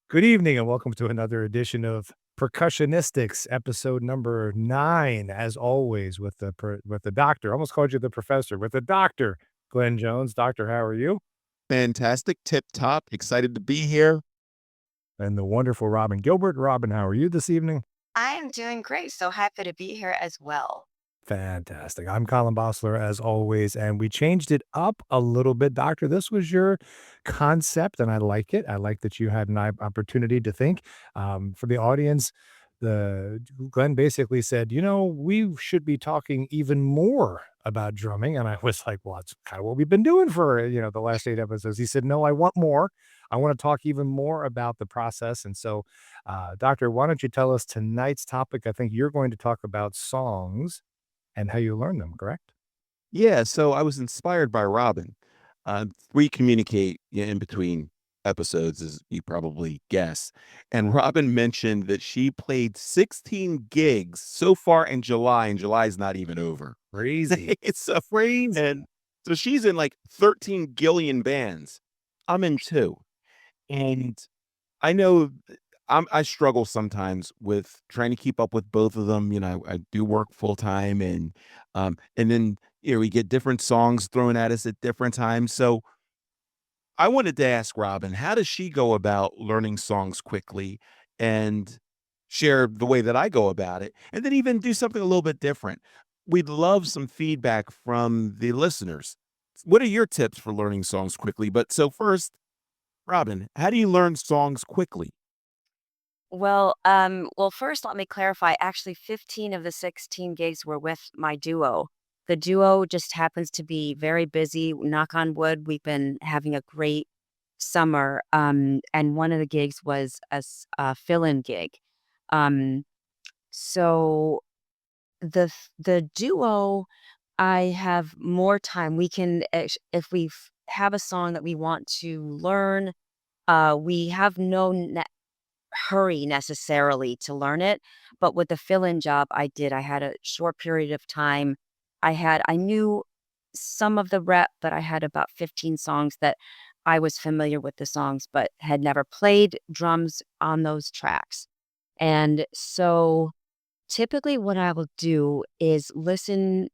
Good evening and welcome to another edition of Percussionistics, episode number 9, as always, with the doctor. Almost called you the professor, with the doctor, Glenn Jones. Doctor, how are you? Fantastic, tip top, excited to be here. And the wonderful Robin Gilbert. Robin, how are you this evening? I am doing great. So happy to be here as well. Fantastic. I'm Colin Bossler, as always, and we changed it up a little bit. Doctor, this was your concept, and I like it. I like that you had an opportunity to think. For the audience, the Glenn basically said, we should be talking even more about drumming. And I was like, well, that's kind of what we've been doing for, the last 8 episodes. He said, no, I want more. I want to talk even more about the process. And so, Doctor, why don't you tell us tonight's topic? I think you're going to talk about songs and how you learn them, correct? Yeah, so I was inspired by Robin. We communicate in between episodes, as you probably guess. And Robin mentioned that she played 16 gigs so far in July, and July's not even over. Crazy. It's a Crazy. and so she's in like 13 gillion bands. I'm in two. And I know I struggle sometimes with trying to keep up with both of them. I do work full time and then we get different songs thrown at us at different times. So I wanted to ask Robin, how does she go about learning songs quickly and share the way that I go about it, and then even do something a little bit different? We'd love some feedback from the listeners. What are your tips for learning songs quickly? But so first, Robin, how do you learn songs quickly? Well, first let me clarify. Actually, 15 of the 16 gigs were with my duo. The duo just happens to be very busy. Knock on wood, we've been having a great summer. And one of the gigs was a fill-in gig. Um, so the duo, I have more time. We can, if we have a song that we want to learn, we have no hurry necessarily to learn it, but with the fill-in job I did, I had a short period of time. I knew some of the rep, but I had about 15 songs that I was familiar with the songs, but had never played drums on those tracks. And so typically what I will do is listen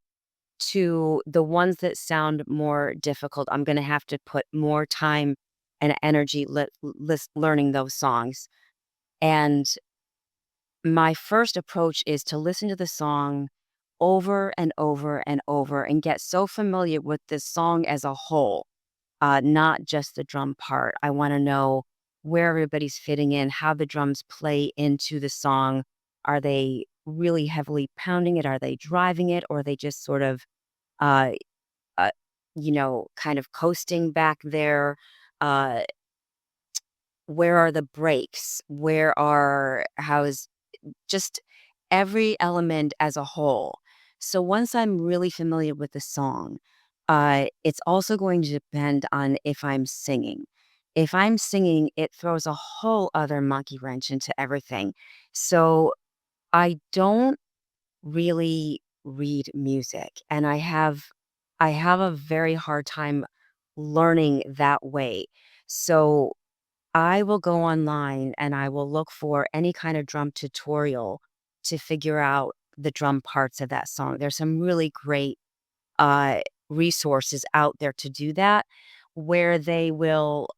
to the ones that sound more difficult. I'm going to have to put more time and energy learning those songs. And my first approach is to listen to the song over and over and over and get so familiar with the song as a whole, not just the drum part. I want to know where everybody's fitting in, how the drums play into the song. Are they really heavily pounding it? Are they driving it? Or are they just sort of, uh, kind of coasting back there? Uh, where are the breaks? How is just every element as a whole. So once I'm really familiar with the song, it's also going to depend on if I'm singing. If I'm singing, it throws a whole other monkey wrench into everything. So I don't really read music, and I have a very hard time learning that way. So I will go online and I will look for any kind of drum tutorial to figure out the drum parts of that song. There's some really great uh, resources out there to do that, where they will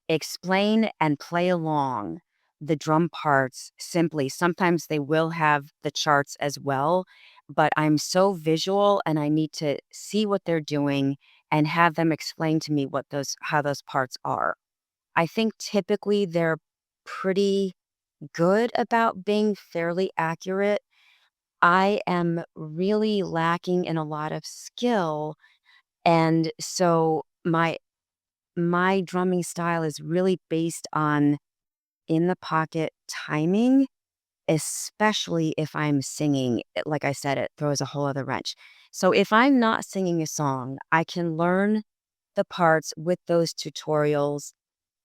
explain and play along the drum parts simply. Sometimes they will have the charts as well, but I'm so visual and I need to see what they're doing and have them explain to me how those parts are. I think typically they're pretty good about being fairly accurate. I am really lacking in a lot of skill, and so my drumming style is really based on in the pocket timing, especially if I'm singing. Like I said, it throws a whole other wrench. So if I'm not singing a song, I can learn the parts with those tutorials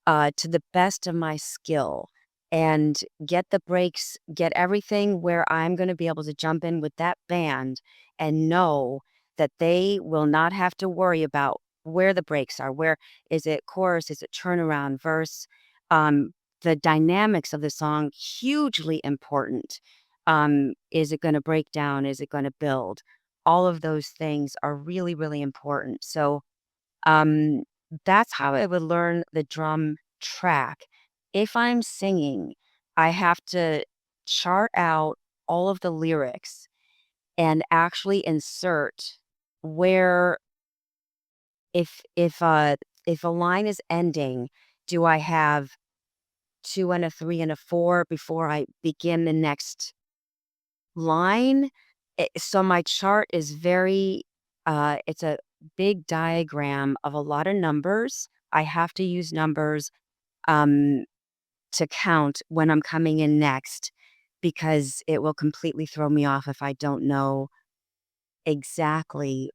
to the best of my skill and get the breaks, get everything where I'm going to be able to jump in with that band and know that they will not have to worry about where the breaks are. Where is it chorus? Is it turnaround, verse? the dynamics of the song, hugely important. Is it gonna break down? Is it gonna build? All of those things are really, really important. So, um, that's how I would learn the drum track. If I'm singing, I have to chart out all of the lyrics and actually insert where if a line is ending, do I have 2 and a 3 and a 4 before I begin the next line? So my chart is very it's a big diagram of a lot of numbers. I have to use numbers um to count when I'm coming in next because it will completely throw me off if I don't know exactly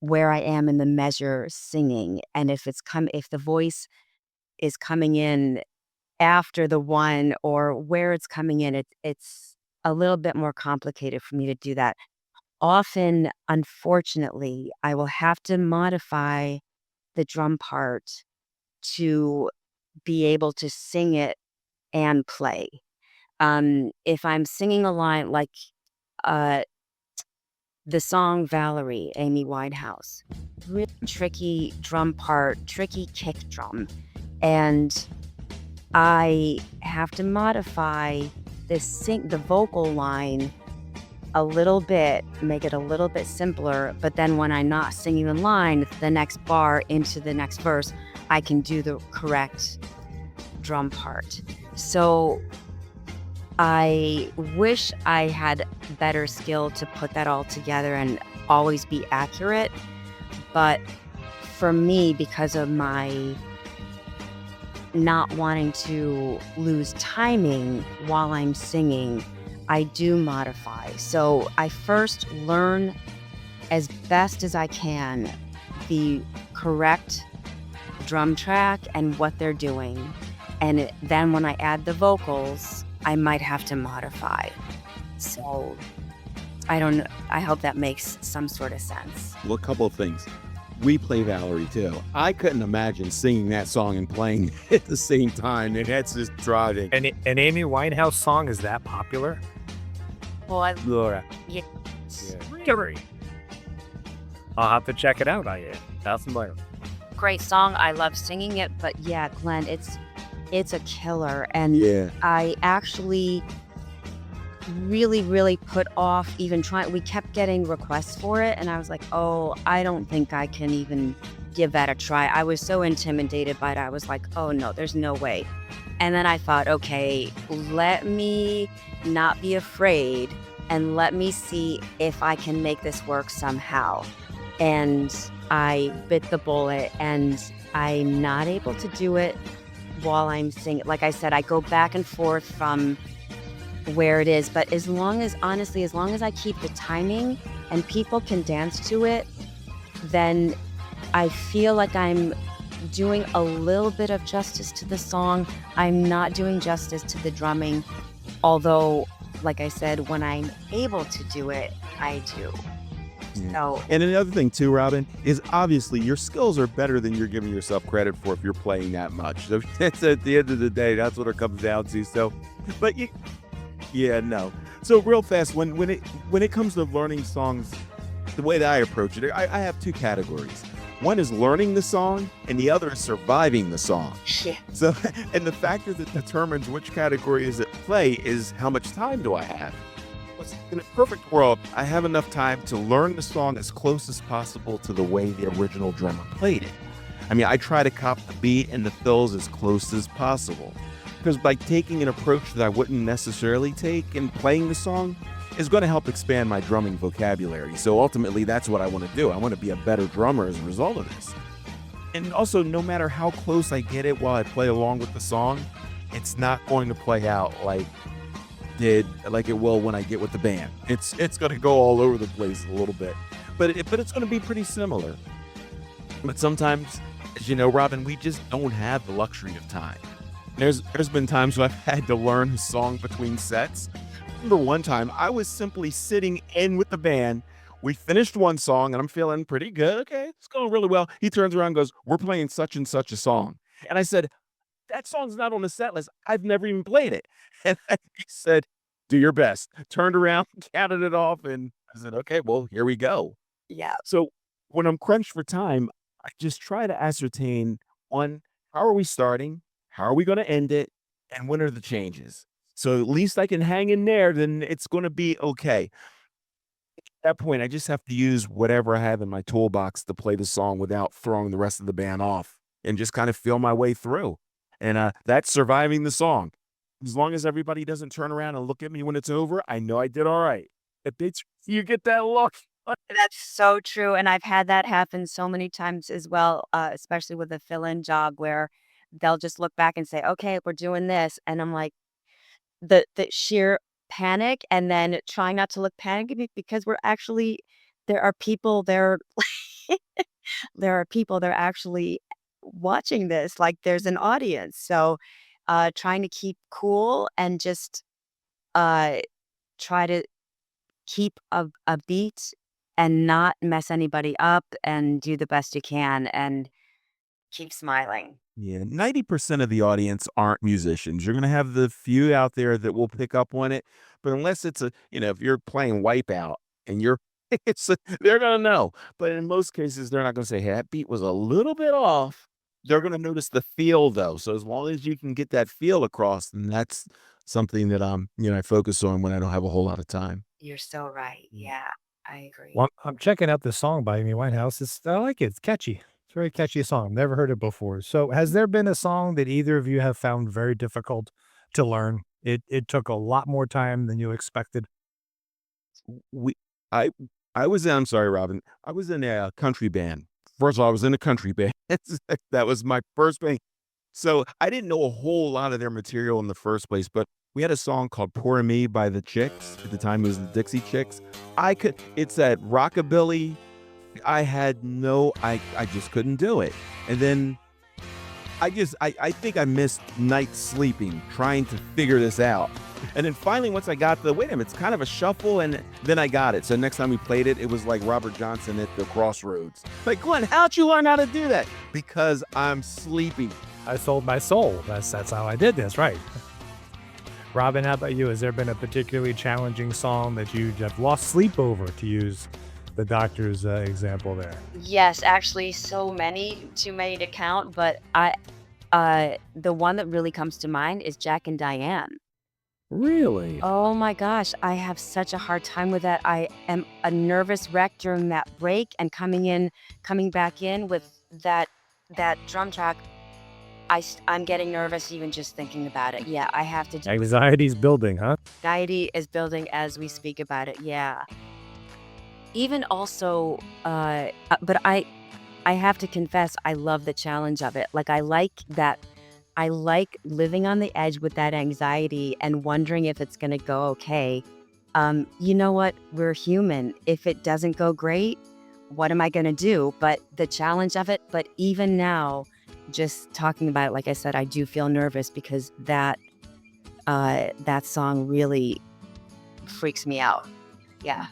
where I am in the measure singing, and if the voice is coming in after the one or where it's coming in, it's a little bit more complicated for me to do that. Often, unfortunately, I will have to modify the drum part to be able to sing it and play. If I'm singing a line like uh, the song Valerie, Amy Winehouse, really tricky drum part, tricky kick drum. And I have to modify the vocal line a little bit, make it a little bit simpler, but then when I'm not singing the line, the next bar into the next verse, I can do the correct drum part. So I wish I had better skill to put that all together and always be accurate, but for me, because of my not wanting to lose timing while I'm singing, I do modify. So I first learn as best as I can the correct drum track and what they're doing. And then when I add the vocals, I might have to modify. So I don't know. I hope that makes some sort of sense. Well, a couple of things. We play Valerie too. I couldn't imagine singing that song and playing at the same time. And that's just driving. And an Amy Winehouse song is that popular? Well, I, Laura. yeah, Really? I'll have to check it out. That's my great song. I love singing it, but yeah, Glenn, it's a killer. And Yeah. I actually really, really put off even trying. We kept getting requests for it, and I was like, oh, I don't think I can even give that a try. I was so intimidated by it. I was like, oh no, there's no way. And then I thought, okay, let me not be afraid and let me see if I can make this work somehow. And I bit the bullet, and I'm not able to do it while I'm singing. Like I said, I go back and forth from where it is, but honestly, as long as I keep the timing and people can dance to it, then I feel like I'm doing a little bit of justice to the song. I'm not doing justice to the drumming, although, like I said, when I'm able to do it, I do. Yeah. So And another thing too, Robin, is obviously your skills are better than you're giving yourself credit for if you're playing that much. So that's at the end of the day, that's what it comes down to. So, but yeah, no. So real fast, when it comes to learning songs, the way that I approach it, I have two categories. One is learning the song, and the other is surviving the song. yeah. So, and the factor that determines which category is at play is how much time do I have? In a perfect world, I have enough time to learn the song as close as possible to the way the original drummer played it. I mean, I try to cop the beat and the fills as close as possible. Because by taking an approach that I wouldn't necessarily take in playing the song is going to help expand my drumming vocabulary. So ultimately, that's what I want to do. I want to be a better drummer as a result of this. And also, no matter how close I get it while I play along with the song, it's not going to play out like it will when I get with the band. It's going to go all over the place a little bit, but it's going to be pretty similar. But sometimes, as you know, Robin, we just don't have the luxury of time. There's been times when I've had to learn a song between sets. I remember one time I was simply sitting in with the band. We finished one song and I'm feeling pretty good. Okay, it's going really well. He turns around and goes, "We're playing such and such a song." And I said, that song's not on the set list. I've never even played it." And then he said, "Do your best." Turned around, counted it off, and I said, "Okay, well, here we go." Yeah. So when I'm crunched for time, I just try to ascertain, one, how are we starting? How are we going to end it? And when are the changes? So at least I can hang in there, then it's going to be okay. At that point, I just have to use whatever I have in my toolbox to play the song without throwing the rest of the band off and just kind of feel my way through. And that's surviving the song. As long as everybody doesn't turn around and look at me when it's over, I know I did all right. If it's, you get that look. That's so true, and I've had that happen so many times as well, especially with a fill-in job where they'll just look back and say, "Okay, we're doing this," and I'm like, the sheer panic, and then trying not to look panicky because we're actually there are people there there are people that are actually watching this, like, there's an audience, so, trying to keep cool and just, uh, try to keep a beat and not mess anybody up and do the best you can and keep smiling. Yeah, 90% of the audience aren't musicians. You're gonna have the few out there that will pick up on it, but unless it's if you're playing Wipeout and you're they're gonna know. But in most cases, they're not gonna say, "Hey, that beat was a little bit off." They're gonna notice the feel though. So as long as you can get that feel across, then that's something that I focus on when I don't have a whole lot of time. You're so right. Mm. Yeah, I agree. Well, I'm checking out this song by Amy Winehouse. I like it. It's catchy. It's a very catchy song. Never heard it before. So, has there been a song that either of you have found very difficult to learn? It took a lot more time than you expected. We I I was I'm sorry, Robin. I was in a country band. First of all, I was in a country band. That was my first band. So I didn't know a whole lot of their material in the first place, but we had a song called "Poor Me" by the Chicks. At the time, it was the Dixie Chicks. It's that rockabilly. I just couldn't do it. And then I think I missed nights sleeping trying to figure this out. And then finally, once I got wait a minute, it's kind of a shuffle, and then I got it. So next time we played it, it was like Robert Johnson at the Crossroads. Like, Glenn, how'd you learn how to do that? Because I'm sleeping. I sold my soul. That's how I did this, right? Robin, how about you? Has there been a particularly challenging song that you have lost sleep over, to use the doctor's example there? Yes, actually, so many, too many to count, but the one that really comes to mind is Jack and Diane. Really? Oh my gosh, I have such a hard time with that. I am a nervous wreck during that break and coming back in with that drum track. I'm getting nervous even just thinking about it. Yeah, I have to do Anxiety's building, huh? anxiety is building as we speak about it. Yeah. Even also, but I have to confess, I love the challenge of it. Like, I like living on the edge with that anxiety and wondering if it's gonna go okay. You know what? We're human. If it doesn't go great, what am I gonna do? But the challenge of it, but even now, just talking about it, like I said, I do feel nervous because that song really freaks me out. Yeah.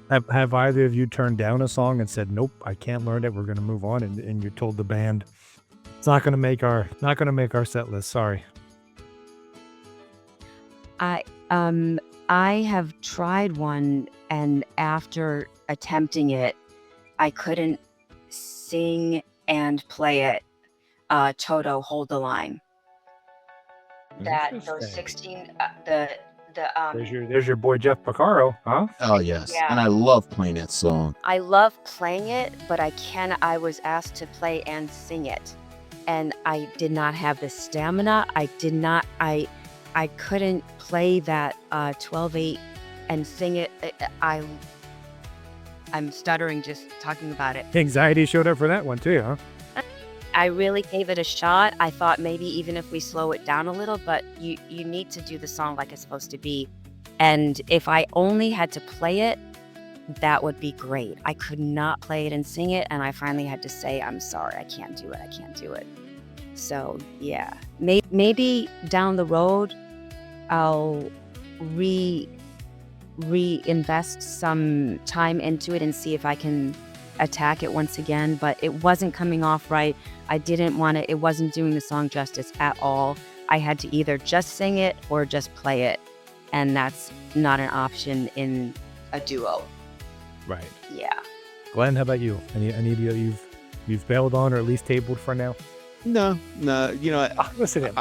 Have either of you turned down a song and said, "Nope, I can't learn it. We're gonna move on," and you told the band, "It's not gonna make our set list. Sorry." I um I have tried one, and after attempting it, I couldn't sing and play it. Toto, Hold the Line. That those Interesting. 16 the There's your boy Jeff Porcaro, huh? Oh, yes, yeah. and I love playing that song. I love playing it, but I was asked to play and sing it. And I did not have the stamina. I couldn't play that 12/8 and sing it. I'm stuttering just talking about it. Anxiety showed up for that one too, huh? I really gave it a shot. I thought maybe even if we slow it down a little, but you need to do the song like it's supposed to be. And if I only had to play it, that would be great. I could not play it and sing it, and I finally had to say, "I'm sorry, I can't do it. I can't do it." So, yeah. Maybe down the road, I'll re reinvest some time into it and see if I can attack it once again, but it wasn't coming off right. I didn't want it wasn't doing the song justice at all. I had to either just sing it or just play it, and that's not an option in a duo. Right. Yeah. Glenn, how about you? Any of you you've bailed on or at least tabled for now? No, no, Listen to him.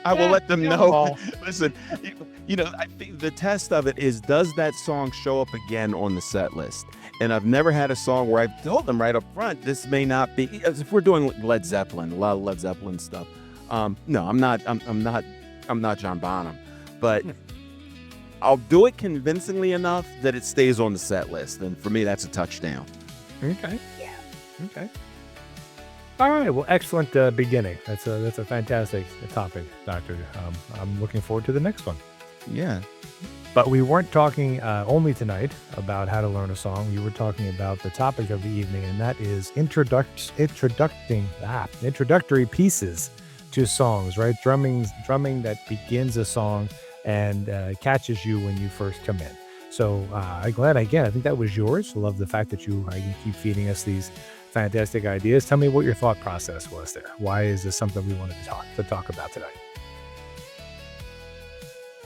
I will let them know. Ball. Listen, I think the test of it is, does that song show up again on the set list? And I've never had a song where I've told them right up front, this may not be. If we're doing Led Zeppelin, a lot of Led Zeppelin stuff. No, I'm not. I'm not John Bonham, but I'll do it convincingly enough that it stays on the set list, and for me, that's a touchdown. Okay. Yeah. Okay. All right. Well, excellent beginning. That's a fantastic topic, Doctor. I'm looking forward to the next one. Yeah. But we weren't talking only tonight about how to learn a song. We were talking about the topic of the evening, and that is introductory pieces to songs, right? Drumming that begins a song and catches you when you first come in. So I'm glad, again, I think that was yours. Love the fact that you keep feeding us these fantastic ideas. Tell me what your thought process was there. Why is this something we wanted to talk about tonight?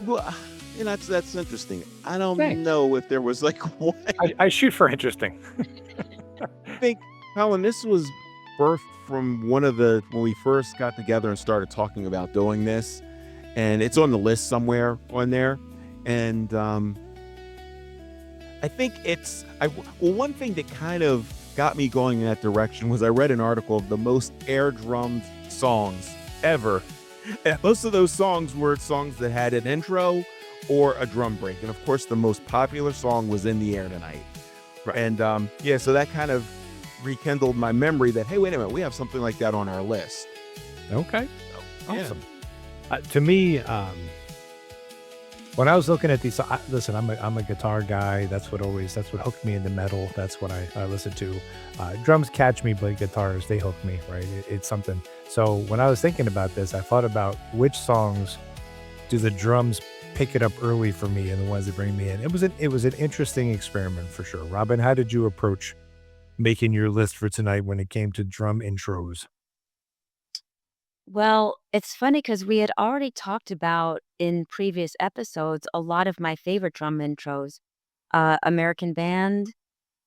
Well, that's interesting. I don't Thanks. know if there was like one. I shoot for interesting. I think, Colin, this was birthed from when we first got together and started talking about doing this, and it's on the list somewhere on there. And I think one thing that kind of got me going in that direction was I read an article of the most air drummed songs ever. And most of those songs were songs that had an intro or a drum break. And of course, the most popular song was In the Air Tonight. Right. And so that kind of rekindled my memory that, hey, wait a minute, we have something like that on our list. Okay. Yeah. Awesome. To me, when I was looking at these, listen, I'm a guitar guy. That's what hooked me into metal. That's what I listen to. Drums catch me, but guitars, they hook me, right? It's something. So when I was thinking about this, I thought about which songs do the drums pick it up early for me and the ones that bring me in. It was an interesting experiment for sure. Robin, how did you approach making your list for tonight when it came to drum intros? Well, it's funny because we had already talked about in previous episodes a lot of my favorite drum intros. American Band,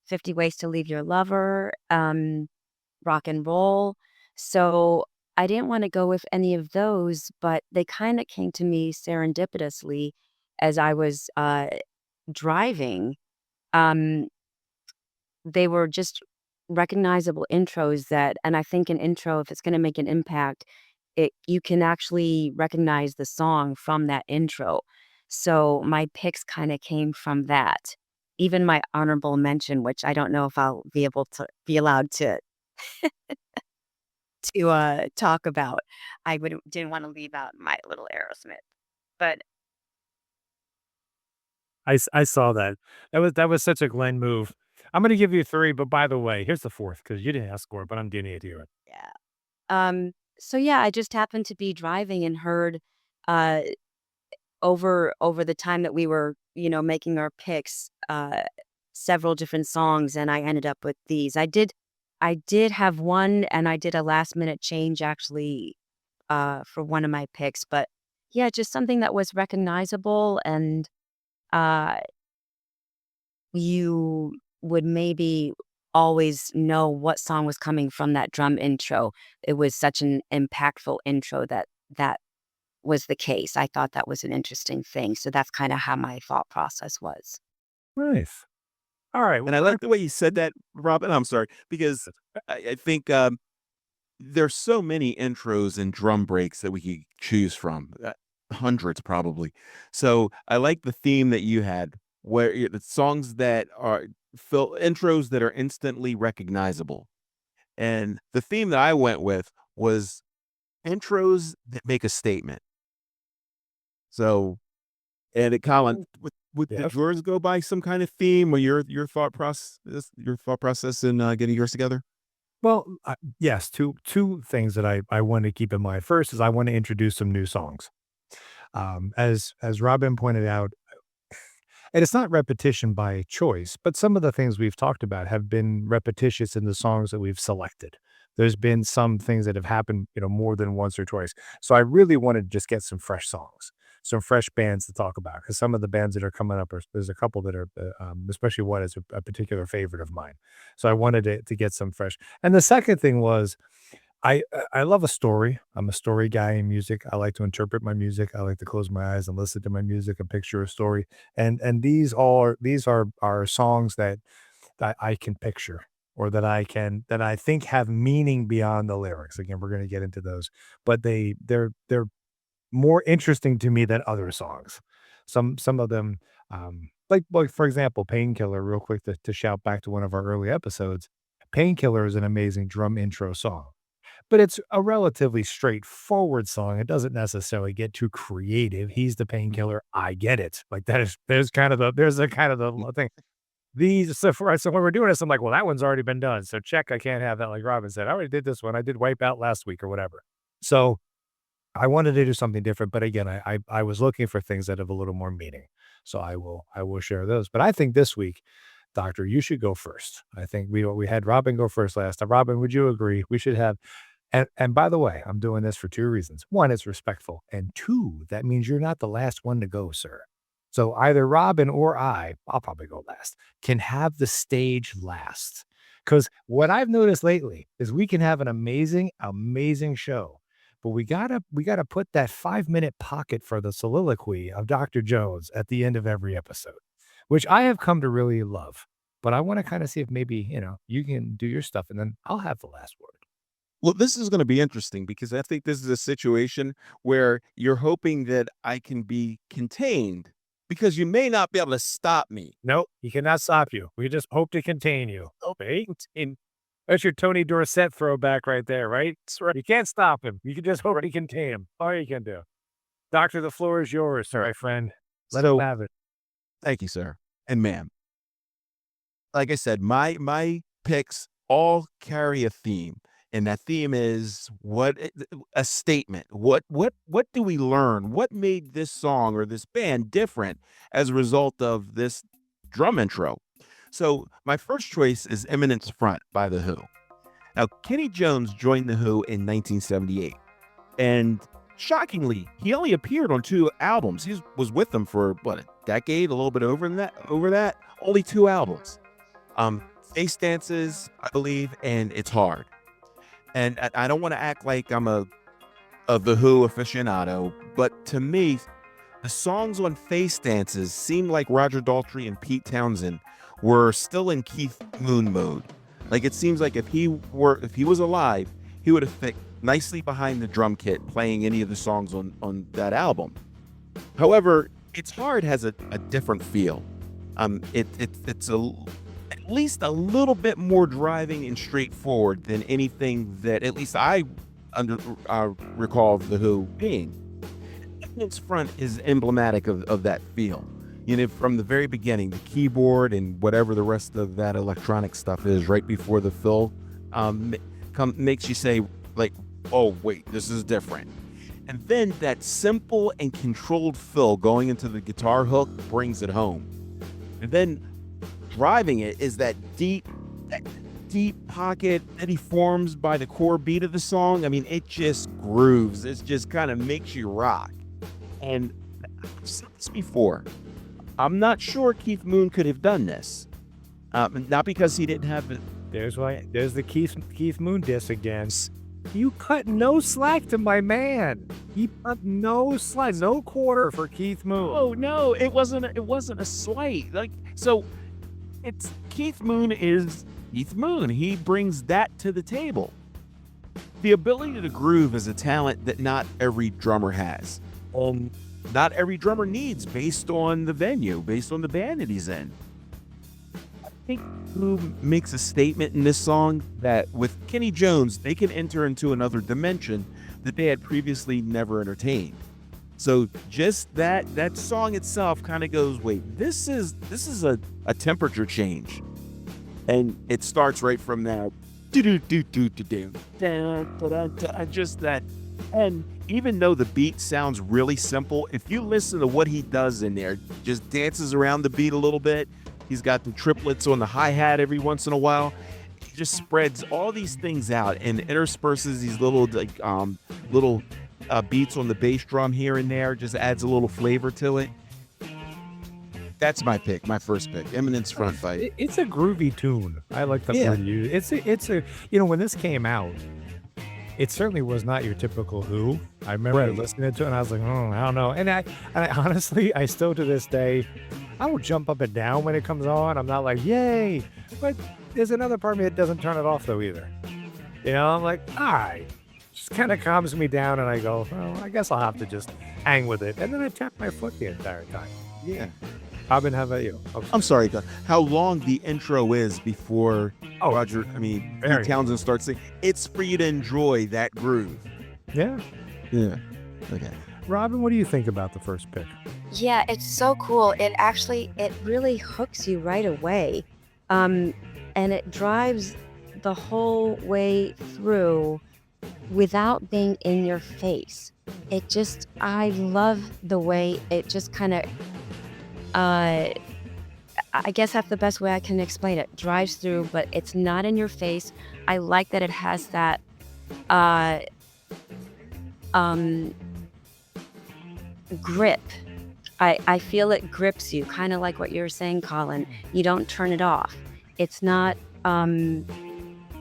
50 Ways to Leave Your Lover, rock and roll. So I didn't want to go with any of those, but they kind of came to me serendipitously as I was driving. Um, they were just recognizable intros and I think an intro, if it's going to make an impact, you can actually recognize the song from that intro. So my picks kind of came from that. Even my honorable mention, which I don't know if I'll be allowed to talk about. Didn't want to leave out my little Aerosmith. But I saw that. That was such a Glenn move. I'm gonna give you 3, but by the way, here's the 4th because you didn't ask for it, but I'm giving it to you. yeah. So yeah, I just happened to be driving and heard uh over the time that we were, making our picks, several different songs, and I ended up with these. I did have one, and I did a last minute change actually, for one of my picks, but yeah, just something that was recognizable and uh, you would maybe always know what song was coming from that drum intro. It was such an impactful intro that was the case. I thought that was an interesting thing. So that's kind of how my thought process was. Nice. All right. Well, And I like the way you said that, Robin. I'm sorry, because I think there's so many intros and drum breaks that we could choose from, hundreds probably. So I like the theme that you had, where the songs that are intros that are instantly recognizable. And the theme that I went with was intros that make a statement. So, and Colin, did yes. yours go by some kind of theme, or your thought process in getting yours together? Well, yes, two things that I want to keep in mind. First is I want to introduce some new songs. As Robin pointed out, And it's not repetition by choice, but some of the things we've talked about have been repetitious in the songs that we've selected. There's been some things that have happened, more than once or twice. So I really wanted to just get some fresh songs, some fresh bands to talk about, because some of the bands that are coming up there's a couple that are, especially one is a particular favorite of mine. So I wanted to get some fresh. And the second thing was I love a story. I'm a story guy in music. I like to interpret my music. I like to close my eyes and listen to my music and picture a story. And these are songs that I can picture, or that I think have meaning beyond the lyrics. Again, we're going to get into those, but they're more interesting to me than other songs. Some of them, like for example, Painkiller. Real quick to shout back to one of our early episodes. Painkiller is an amazing drum intro song, but it's a relatively straightforward song. It doesn't necessarily get too creative. He's the painkiller. I get it. Like that is there's a kind of the thing. So when we're doing this, I'm like, well, that one's already been done. So check, I can't have that. Like Robin said, I already did this one. I did Wipeout last week or whatever. So I wanted to do something different, but again, I was looking for things that have a little more meaning. So I will share those. But I think this week, Doctor, you should go first. I think we had Robin go first last time. Robin, would you agree? We should have and by the way, I'm doing this for 2 reasons. 1, it's respectful, and 2, that means you're not the last one to go, sir. So either Robin or I'll probably go last, can have the stage last. Because what I've noticed lately is we can have an amazing, amazing show, but we gotta put that 5-minute pocket for the soliloquy of Dr. Jones at the end of every episode, which I have come to really love. But I wanna kinda see if maybe, you can do your stuff, and then I'll have the last word. Well, this is going to be interesting because I think this is a situation where you're hoping that I can be contained because you may not be able to stop me. Nope, he cannot stop you. We just hope to contain you. Okay? And that's your Tony Dorsett throwback right there, right? That's right. You can't stop him. You can just hope to contain him. All you can do. Doctor, the floor is yours, All right. my friend. Let him So, have it. thank you, sir and ma'am. Like I said, my picks all carry a theme, and that theme is a statement. What do we learn? What made this song or this band different as a result of this drum intro? So my first choice is Eminence Front by The Who. Now, Kenny Jones joined The Who in 1978, and shockingly, he only appeared on 2 albums. He was with them for what, a decade, a little bit over that, only 2 albums. Face Dances, I believe, and It's Hard. And I don't want to act like I'm a The Who aficionado, but to me, the songs on Face Dances seem like Roger Daltrey and Pete Townsend were still in Keith Moon mode. Like it seems like if he was alive, he would have fit nicely behind the drum kit playing any of the songs on that album. However, It's Hard has a different feel. It's at least a little bit more driving and straightforward than anything that at least I recall The Who being. Eminence Front is emblematic of that feel. From the very beginning, the keyboard and whatever the rest of that electronic stuff is right before the fill makes you say, like, oh, wait, this is different. And then that simple and controlled fill going into the guitar hook brings it home. And then driving it is that deep pocket that he forms by the core beat of the song. I mean, it just grooves. It just kind of makes you rock. And I've said this before. I'm not sure Keith Moon could have done this. Not because he didn't have it. There's the Keith Moon diss again. You cut no slack to my man. He cut no slack, no quarter for Keith Moon. Oh no, it wasn't a slight. Like, so it's Keith Moon is Keith Moon. He brings that to the table. The ability to groove is a talent that not every drummer has. Not every drummer needs based on the venue, based on the band that he's in. I think Who makes a statement in this song that with Kenny Jones, they can enter into another dimension that they had previously never entertained. So just that song itself kind of goes, wait, this is a temperature change. And it starts right from that. Just that And even though the beat sounds really simple, if you listen to what he does in there, just dances around the beat a little bit. He's got the triplets on the hi-hat every once in a while. He just spreads all these things out and intersperses these little beats on the bass drum here and there, just adds a little flavor to it. That's my pick, my first pick, Eminence Front Fight. It's a groovy tune. I like the Yeah. word you. It's a when this came out, it certainly was not your typical Who. I remember Right. listening to it and I was like, oh, I don't know. And I honestly, I still to this day, I don't jump up and down when it comes on. I'm not like, yay. But there's another part of me that doesn't turn it off though either. I'm like, all right. Just kind of calms me down and I go, well, I guess I'll have to just hang with it. And then I tap my foot the entire time. Yeah. Robin, how about you? Oh, I'm sorry, how long the intro is before Oh, Pete very. Townsend starts singing. It's for you to enjoy that groove. Yeah. Yeah. Okay. Robin, what do you think about the first pick? Yeah, it's so cool. It really hooks you right away. And it drives the whole way through without being in your face. I love the way it just kind of, I guess that's the best way I can explain it. Drives through, but it's not in your face. I like that it has that, uh, um, grip. I feel it grips you, kind of like what you were saying, Colin. You don't turn it off. It's not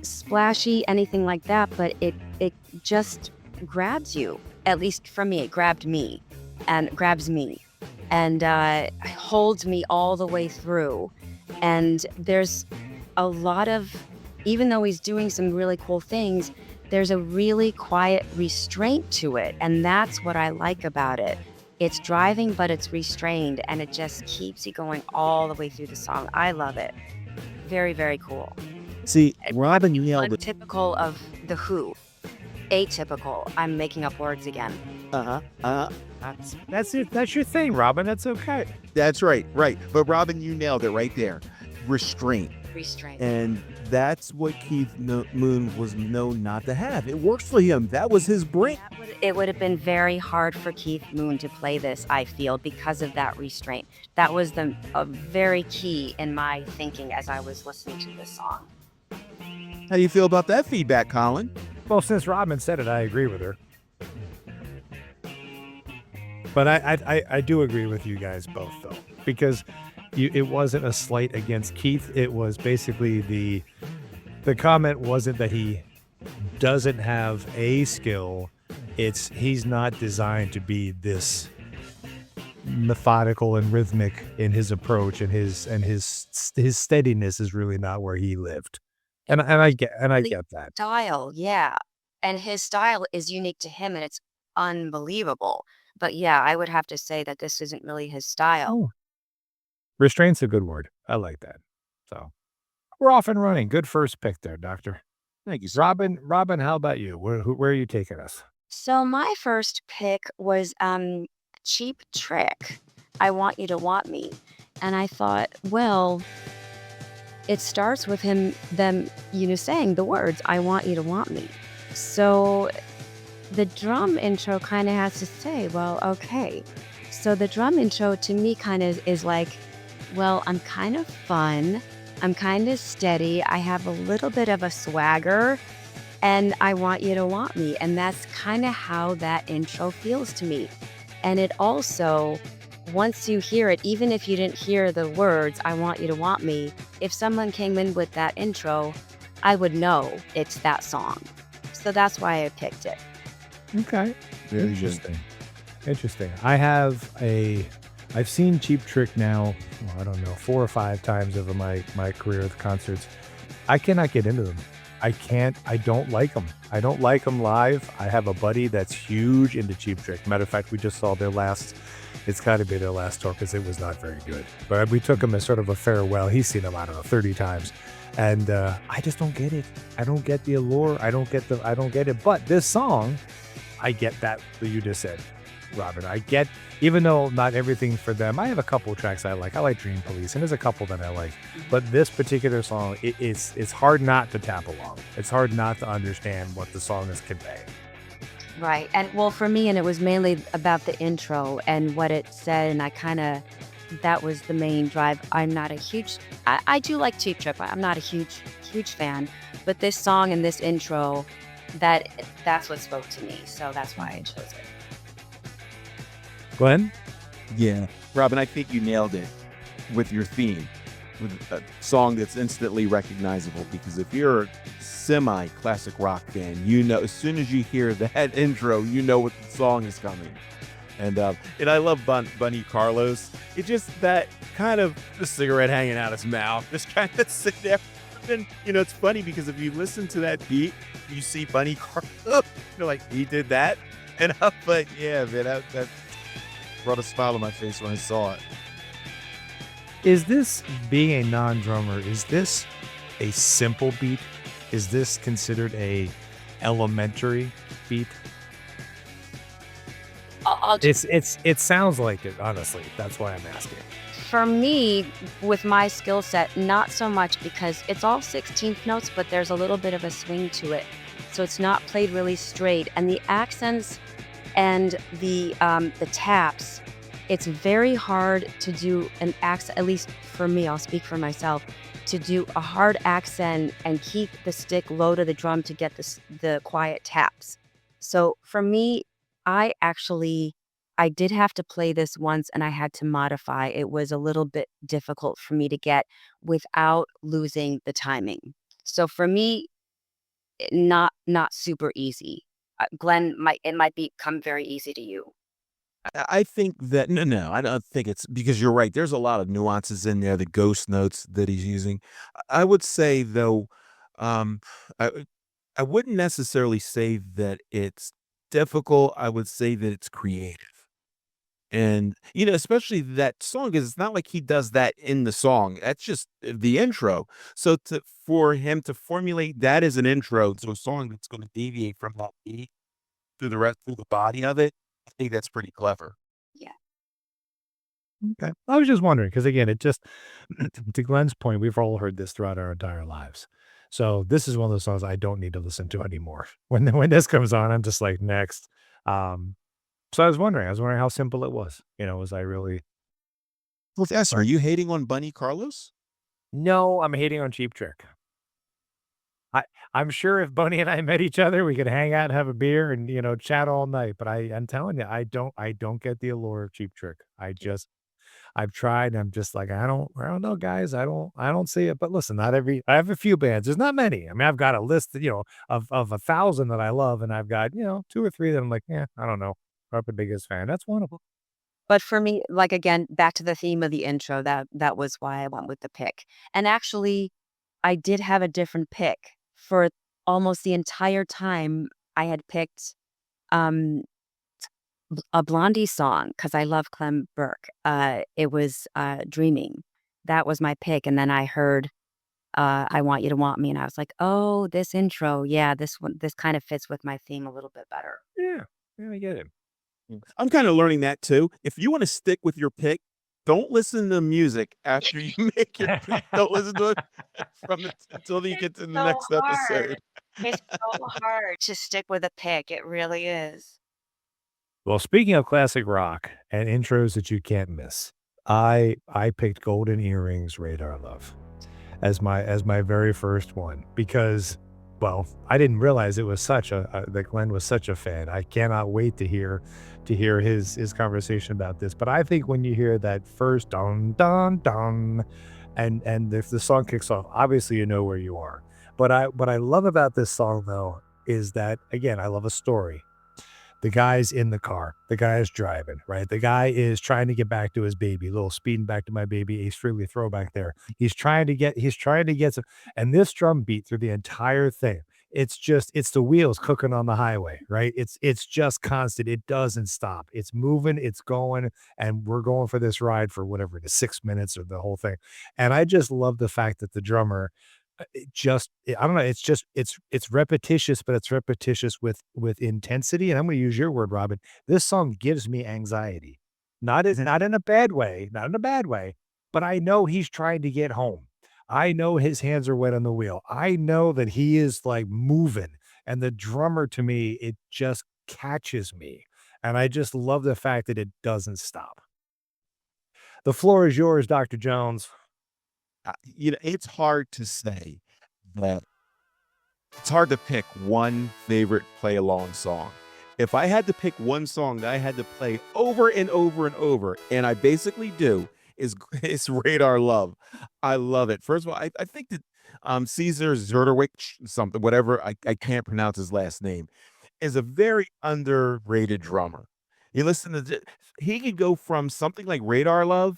splashy, anything like that, but it just grabs you. At least for me, it grabbed me and grabs me and holds me all the way through. And there's a lot of, even though he's doing some really cool things, there's a really quiet restraint to it. And that's what I like about it. It's driving, but it's restrained, and it just keeps you going all the way through the song. I love it. Very, very cool. See, Robin, you nailed it. Untypical of The Who. Atypical. I'm making up words again. That's it. That's your thing, Robin. That's okay. That's right. But Robin, you nailed it right there. Restraint. Restraint. And that's what Keith Moon was known not to have. It works for him. That was his brain. It would have been very hard for Keith Moon to play this, I feel, because of that restraint. That was a very key in my thinking as I was listening to this song. How do you feel about that feedback, Colin? Well, since Robin said it, I agree with her. But I do agree with you guys both, though, because it wasn't a slight against Keith. It was basically the comment wasn't that he doesn't have a skill. It's he's not designed to be this methodical and rhythmic in his approach, and his steadiness is really not where he lived. And I get that. Style, yeah. And his style is unique to him, and it's unbelievable. But yeah, I would have to say that this isn't really his style. Oh, restraint's a good word. I like that. So we're off and running. Good first pick there, Doctor. Thank you, sir. Robin, how about you? Where are you taking us? So my first pick was Cheap Trick. I Want You to Want Me. And I thought, well, it starts with them, saying the words, I want you to want me. So the drum intro kind of has to say, well, okay. So the drum intro to me kind of is like, well, I'm kind of fun. I'm kind of steady. I have a little bit of a swagger, and I want you to want me. And that's kind of how that intro feels to me. And it also, once you hear it, even if you didn't hear the words, I want you to want me, if someone came in with that intro, I would know it's that song. So that's why I picked it. Okay. Very Interesting. I've seen Cheap Trick now, I don't know, 4 or 5 times over my career with concerts. I cannot get into them. I don't like them. I don't like them live. I have a buddy that's huge into Cheap Trick. Matter of fact, we just saw it's got to be their last tour because it was not very good. But we took him as sort of a farewell. He's seen them, I don't know, 30 times. And I just don't get it. I don't get the allure. I don't get it. But this song, I get that you just said, Robin. I get, even though not everything for them, I have a couple of tracks I like. I like Dream Police, and there's a couple that I like. But this particular song, it's hard not to tap along. It's hard not to understand what the song is conveying. Right. And well, for me, and it was mainly about the intro and what it said. And I kind of, that was the main drive. I'm not a huge, I do like Cheap Trip. I'm not a huge fan, but this song and this intro, that's what spoke to me. So that's why I chose it. Glenn? Yeah. Robin, I think you nailed it with your theme, with a song that's instantly recognizable. Because if you're a semi classic rock fan, you know, as soon as you hear that intro, you know what the song is coming. And I love Bunny Carlos. It just that kind of the cigarette hanging out his mouth, just kind of sit there. And it's funny because if you listen to that beat, you see Bunny Carlos. You're like, he did that, and I'm like, yeah, man, that brought a smile on my face when I saw it. Is this, being a non-drummer, is this a simple beat? Is this considered a elementary beat? I'll It sounds like it, honestly. That's why I'm asking. For me, with my skill set, not so much because it's all 16th notes, but there's a little bit of a swing to it. So it's not played really straight. And the accents and the taps, it's very hard to do an accent, at least for me, I'll speak for myself, to do a hard accent and keep the stick low to the drum to get the quiet taps. So for me, I actually I did have to play this once and I had to modify. It was a little bit difficult for me to get without losing the timing. So for me, not super easy. Glenn, might become very easy to you. I think that no, I don't think it's because you're right. There's a lot of nuances in there, the ghost notes that he's using. I would say though, um, I I wouldn't necessarily say that it's difficult. I would say that it's creative. And, especially that song, 'cause it's not like he does that in the song. That's just the intro. So for him to formulate that as an intro to a song that's gonna deviate from that beat through the body of it, I think that's pretty clever. Yeah. Okay. I was just wondering because, again, it just to Glenn's point, we've all heard this throughout our entire lives. So this is one of those songs I don't need to listen to anymore. When this comes on, I'm just like, "Next." Um, so I was wondering how simple it was. Was I really Well, yes, are or you hating on Bunny Carlos? No, I'm hating on Cheap Trick. I I'm sure if Bunny and I met each other, we could hang out and have a beer and, chat all night, but I'm telling you, I don't get the allure of Cheap Trick. I've tried, and I'm just like, I don't know, guys. I don't see it. But listen, not every I have a few bands. There's not many. I mean, I've got a list, of 1,000 that I love, and I've got, 2 or 3 that I'm like, "Yeah, I don't know. Not the biggest fan." That's one of them. But for me, like, again, back to the theme of the intro, that was why I went with the pick. And actually, I did have a different pick for almost the entire time. I had picked, um, a Blondie song because I love Clem Burke. It was, "Dreaming." That was my pick, and then I heard, "I Want You to Want Me," and I was like, "Oh, this intro, yeah, this kind of fits with my theme a little bit better." Yeah. Yeah, I get it. I'm kinda learning that too. If you wanna stick with your pick, don't listen to music after you make your pick. Don't listen to it until you get to the So next hard. episode. It's so hard to stick with a pick, it really is. Well, speaking of classic rock and intros that you can't miss, I picked Golden Earrings, Radar Love, as my very first one because, well, I didn't realize it was that Glenn was such a fan. I cannot wait to hear his conversation about this. But I think when you hear that first dun dun dun, and if the song kicks off, obviously you know where you are. But what I love about this song though is that, again, I love a story. The guy's in the car. The guy is driving, right? The guy is trying to get back to his baby, a little speeding back to my baby, Ace Frehley throwback there. He's trying to get some, and this drum beat through the entire thing. It's the wheels cooking on the highway, right? It's just constant. It doesn't stop. It's moving, it's going, and we're going for this ride for whatever it is, 6 minutes or the whole thing. And I just love the fact that the drummer I don't know, it's repetitious, but it's repetitious with intensity, and I'm gonna use your word, Robin. This song gives me anxiety. Not in a bad way, not in a bad way, but I know he's trying to get home. I know his hands are wet on the wheel. I know that he is, like, moving, and the drummer to me, it just catches me. And I just love the fact that it doesn't stop. The floor is yours, Dr. Jones. It's hard to say that it's hard to pick one favorite play along song. If I had to pick one song that I had to play over and over and over, and I basically do, is is Radar Love. I love it. First of all, I think that Caesar Zerderwich, something, whatever, I can't pronounce his last name, is a very underrated drummer. You listen to he could go from something like Radar Love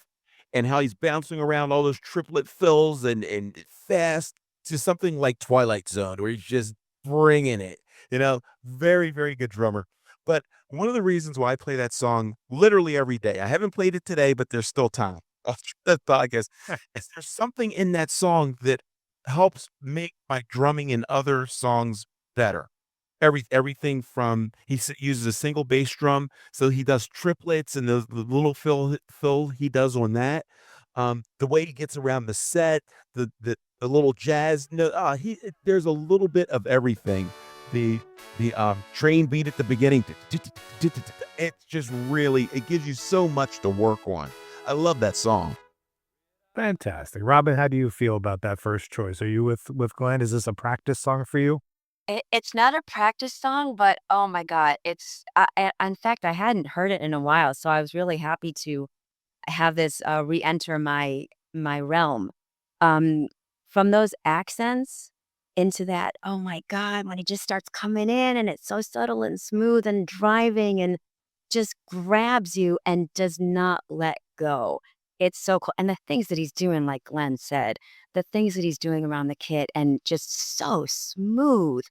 and how he's bouncing around all those triplet fills and fast to something like Twilight Zone where he's just bringing it. Very, very good drummer. But one of the reasons why I play that song literally every day, I haven't played it today, but there's still time. That podcast is there's something in that song that helps make my drumming in other songs better. Everything from uses a single bass drum, so he does triplets and the little fill he does on that. The way he gets around the set, the little jazz. No, there's a little bit of everything. The train beat at the beginning. It's just really it gives you so much to work on. I love that song. Fantastic. Robin, how do you feel about that first choice? Are you with Glenn? Is this a practice song for you? It's not a practice song, but oh my god, in fact, I hadn't heard it in a while, so I was really happy to have this, re-enter my realm. Um, from those accents into that, oh my god, when he just starts coming in and it's so subtle and smooth and driving and just grabs you and does not let go. It's so cool, and the things that he's doing, like Glenn said, the things that he's doing around the kit and just so smooth.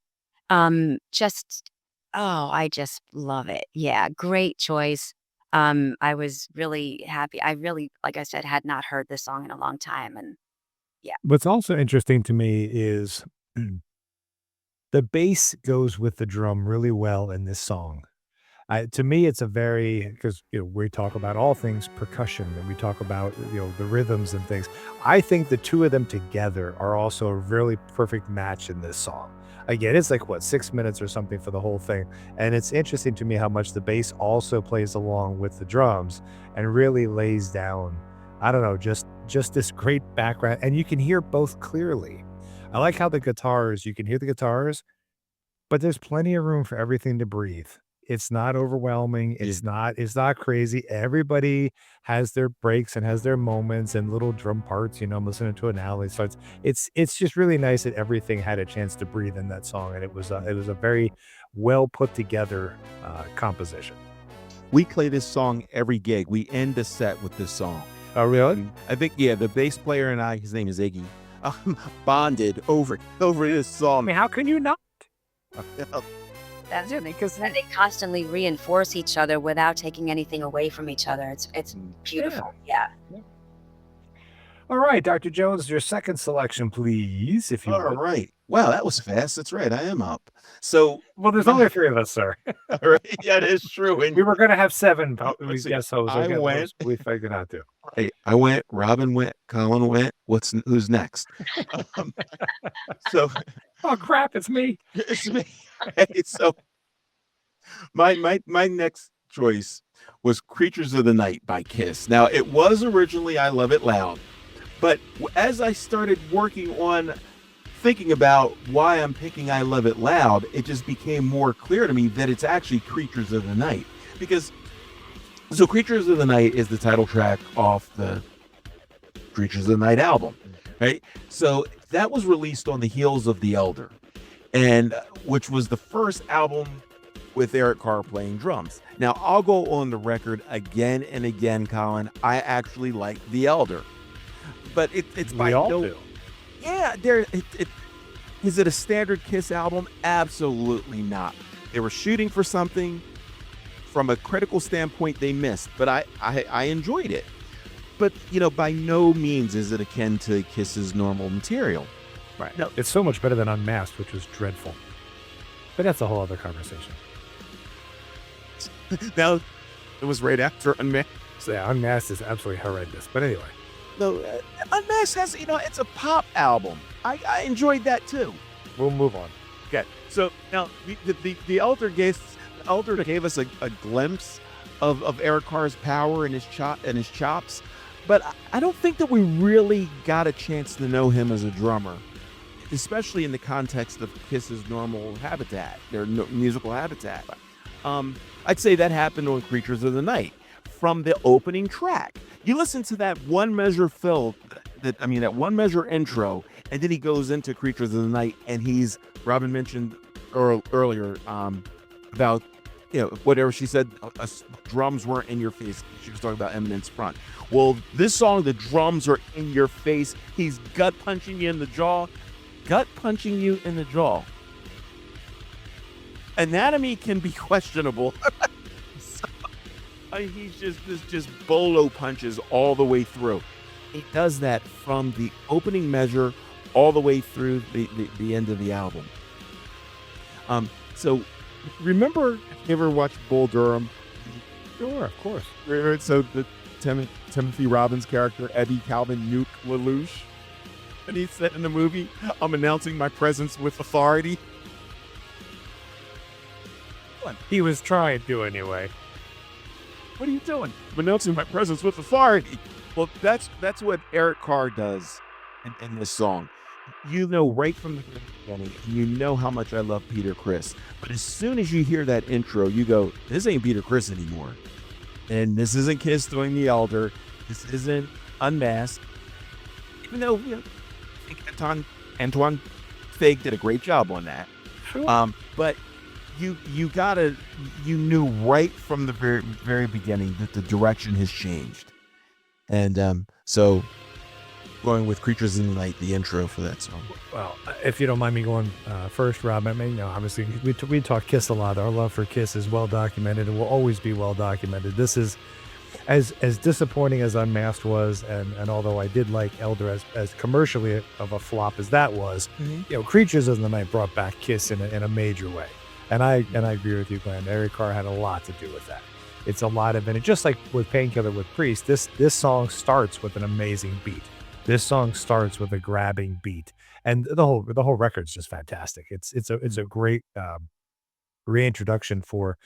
Just oh, I just love it. Yeah, great choice. I was really happy. I really, like I said, had not heard this song in a long time, and yeah. What's also interesting to me is the bass goes with the drum really well in this song. To me, it's a very because we talk about all things percussion and we talk about the rhythms and things. I think the two of them together are also a really perfect match in this song. Again, it's like what 6 minutes or something for the whole thing, and it's interesting to me how much the bass also plays along with the drums and really lays down. I don't know, just this great background, and you can hear both clearly. I like how the guitars, you can hear the guitars, but there's plenty of room for everything to breathe. It's not overwhelming, Yeah. it's not crazy. Everybody has their breaks and has their moments and little drum parts. I'm listening to an alley, so it's just really nice that everything had a chance to breathe in that song, and it was a very well put together, composition. We play this song every gig. We end the set with this song. Oh, really? I think, yeah, the bass player and I, his name is Iggy, bonded over this I song. mean, how can you not? That's it, because they constantly reinforce each other without taking anything away from each other. It's beautiful. Yeah. All right, Dr. Jones, your second selection, please, if you All would. right. Wow, that was fast. That's right. I am up. So, Well, there's only three of us, sir. all right, yeah, that is true. And We were gonna have 7 let's see. guest hosts. I Again, went. we figured out to. I went. Robin went. Colin went. Who's next? Um, so Oh, crap, it's me. it's me. So my next choice was "Creatures of the Night" by Kiss. Now it was originally "I Love It Loud," but as I started working on thinking about why I'm picking "I Love It Loud," it just became more clear to me that it's actually "Creatures of the Night" because "Creatures of the Night" is the title track off the "Creatures of the Night" album, right? So that was released on the heels of "The Elder," and which was the first album with Eric Carr playing drums. Now, I'll go on the record again and again, Colin. I actually like The Elder, but it's by We all no. do. Yeah, is it a standard Kiss album? Absolutely not. They were shooting for something. From a critical standpoint, they missed, but I enjoyed it. But by no means is it akin to Kiss's normal material. Right. No. It's so much better than Unmasked, which was dreadful. But that's a whole other conversation. Now, it was right after Unmasked. So yeah, Unmasked is absolutely horrendous. But anyway, No, Unmasked has, it's a pop album. I enjoyed that too. we'll move on. Okay, so now the Elder Elder gave us a glimpse of Eric Carr's power and his chops, but I don't think that we really got a chance to know him as a drummer, especially in the context of Kiss's normal habitat, their musical habitat. I'd say that happened on Creatures of the Night. From the opening track, you listen to that one measure fill, that one measure intro, and then he goes into Creatures of the Night, and Robin mentioned earlier about whatever she said, drums weren't in your face. She was talking about Eminem's front. Well, this song, the drums are in your face. He's gut punching you in the jaw. Anatomy can be questionable. He's just bolo punches all the way through. He does that from the opening measure all the way through the end of the album. So remember, you ever watched Bull Durham? Sure, of course. So the Timothy Robbins character, Eddie Calvin Nuke Lelouch, and he said in the movie, "I'm announcing my presence with authority." He was trying to anyway. What are you doing? I'm announcing my presence with authority. Well, that's what Eric Carr does in this song. You know right from the beginning, you know how much I love Peter Criss. But as soon as you hear that intro, you go, this ain't Peter Criss anymore. And this isn't Kiss doing the Elder. This isn't Unmasked. Even though, I think Antoine Fig did a great job on that. Sure. But you knew right from the very, very beginning that the direction has changed. And so going with Creatures in the Night, the intro for that song. Well, if you don't mind me going first, Rob, I mean, obviously we talk Kiss a lot. Our love for Kiss is well documented and will always be well documented. This is as disappointing as Unmasked was, and although I did like Elder as commercially of a flop as that was, Creatures in the Night brought back Kiss in a major way. And I agree with you, Glenn. Eric Carr had a lot to do with that. It's a lot of it. Just like with Painkiller with Priest, this song starts with an amazing beat. This song starts with a grabbing beat, and the whole record's just fantastic. It's a great reintroduction for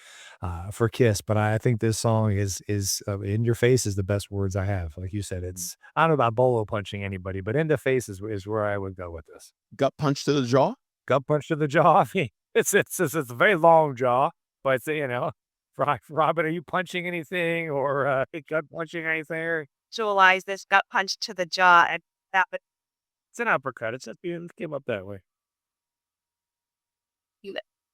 Kiss. But I think this song is in your face is the best words I have. Like you said, it's I don't know about bolo punching anybody, but in the face is where I would go with this. Gut punch to the jaw? Gut punch to the jaw. I mean, it's a very long jaw, but Robin, are you punching anything or gut punching anything? Visualize this gut punch to the jaw, and that would It's an uppercut. It came up that way.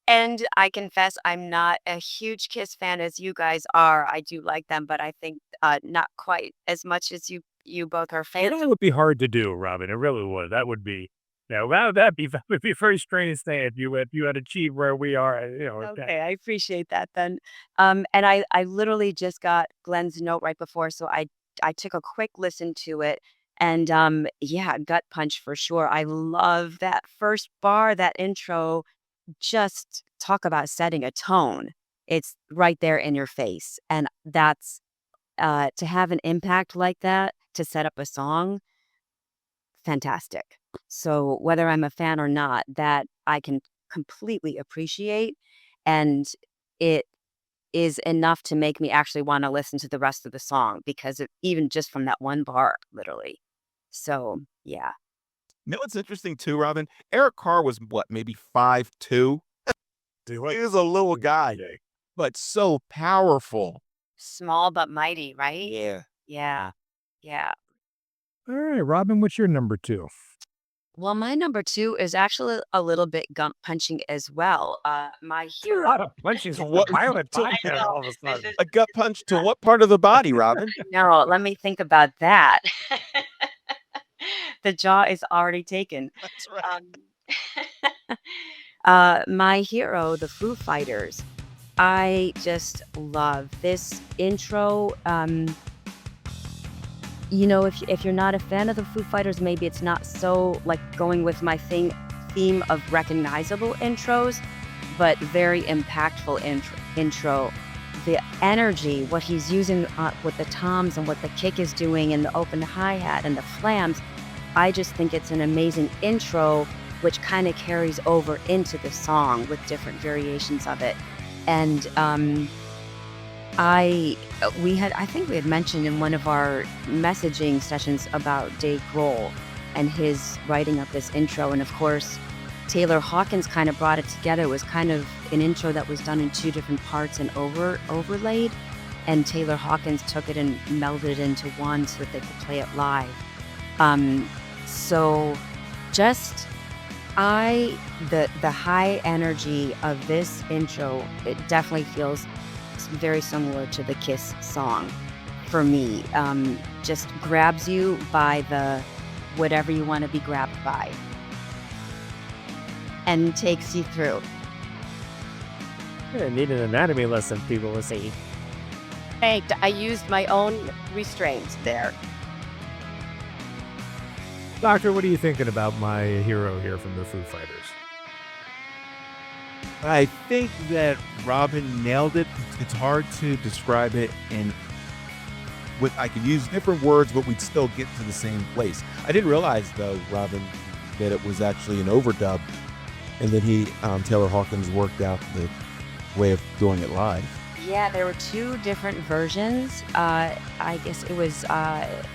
and I confess I'm not a huge Kiss fan as you guys are. I do like them, but I think not quite as much as you both are fans. That would be hard to do, Robin. It really would. That would be that would be a very strange thing if you had achieved where we are. Okay, I appreciate that then. And I literally just got Glenn's note right before, so I took a quick listen to it, and yeah, gut punch for sure. I love that first bar, that intro. Just talk about setting a tone. It's right there in your face, and that's to have an impact like that to set up a song. Fantastic. So whether I'm a fan or not, that I can completely appreciate, and it is enough to make me actually want to listen to the rest of the song because even just from that one bar, literally. So yeah. You know what's interesting too, Robin? Eric Carr was maybe 5'2"? He was a little guy, but so powerful. Small but mighty, right? Yeah. Yeah. Yeah. All right, Robin, what's your number 2? Well, my number 2 is actually a little bit gut punching as well. My A hero. lot of punching. What- Violent to- podcast all of a sudden. A gut punch to what part of the body, Robin? No, let me think about that. The jaw is already taken. That's right. My hero, the Foo Fighters. I just love this intro. If you're not a fan of the Foo Fighters, maybe it's not so like going with my theme of recognizable intros, but very impactful intro. The energy, what he's using with the toms and what the kick is doing and the open hi-hat and the flams, I just think it's an amazing intro, which kind of carries over into the song with different variations of it. And I think we had mentioned in one of our messaging sessions about Dave Grohl and his writing of this intro. And of course, Taylor Hawkins kind of brought it together. It was kind of an intro that was done in two different parts and overlaid. And Taylor Hawkins took it and melded it into one so that they could play it live. So just the high energy of this intro, it definitely feels very similar to the Kiss song for me. Just grabs you by the whatever you want to be grabbed by and takes you through. I need an anatomy lesson, people will say. Thanked. I used my own restraints there. Doctor, what are you thinking about my hero here from the Foo Fighters? I think that Robin nailed it. It's hard to describe it, and I could use different words, but we'd still get to the same place. I didn't realize, though, Robin, that it was actually an overdub, and that Taylor Hawkins worked out the way of doing it live. Yeah, there were two different versions. I guess it was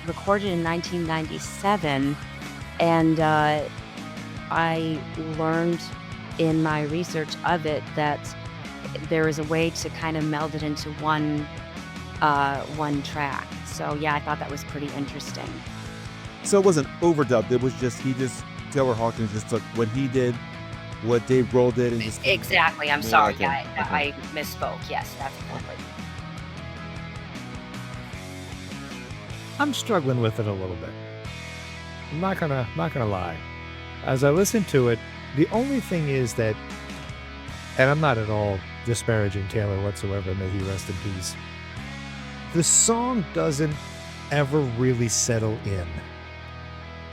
recorded in 1997, and I learned in my research of it that there is a way to kind of meld it into one track. So yeah, I thought that was pretty interesting. So it wasn't overdubbed. It was just Taylor Hawkins just took what he did, what Dave Grohl did, and just Exactly. I'm more sorry. like him. Yeah, Okay. I misspoke. Yes, that's exactly. I'm struggling with it a little bit. I'm not gonna lie. As I listen to it, the only thing is that, and I'm not at all disparaging Taylor whatsoever, may he rest in peace. The song doesn't ever really settle in,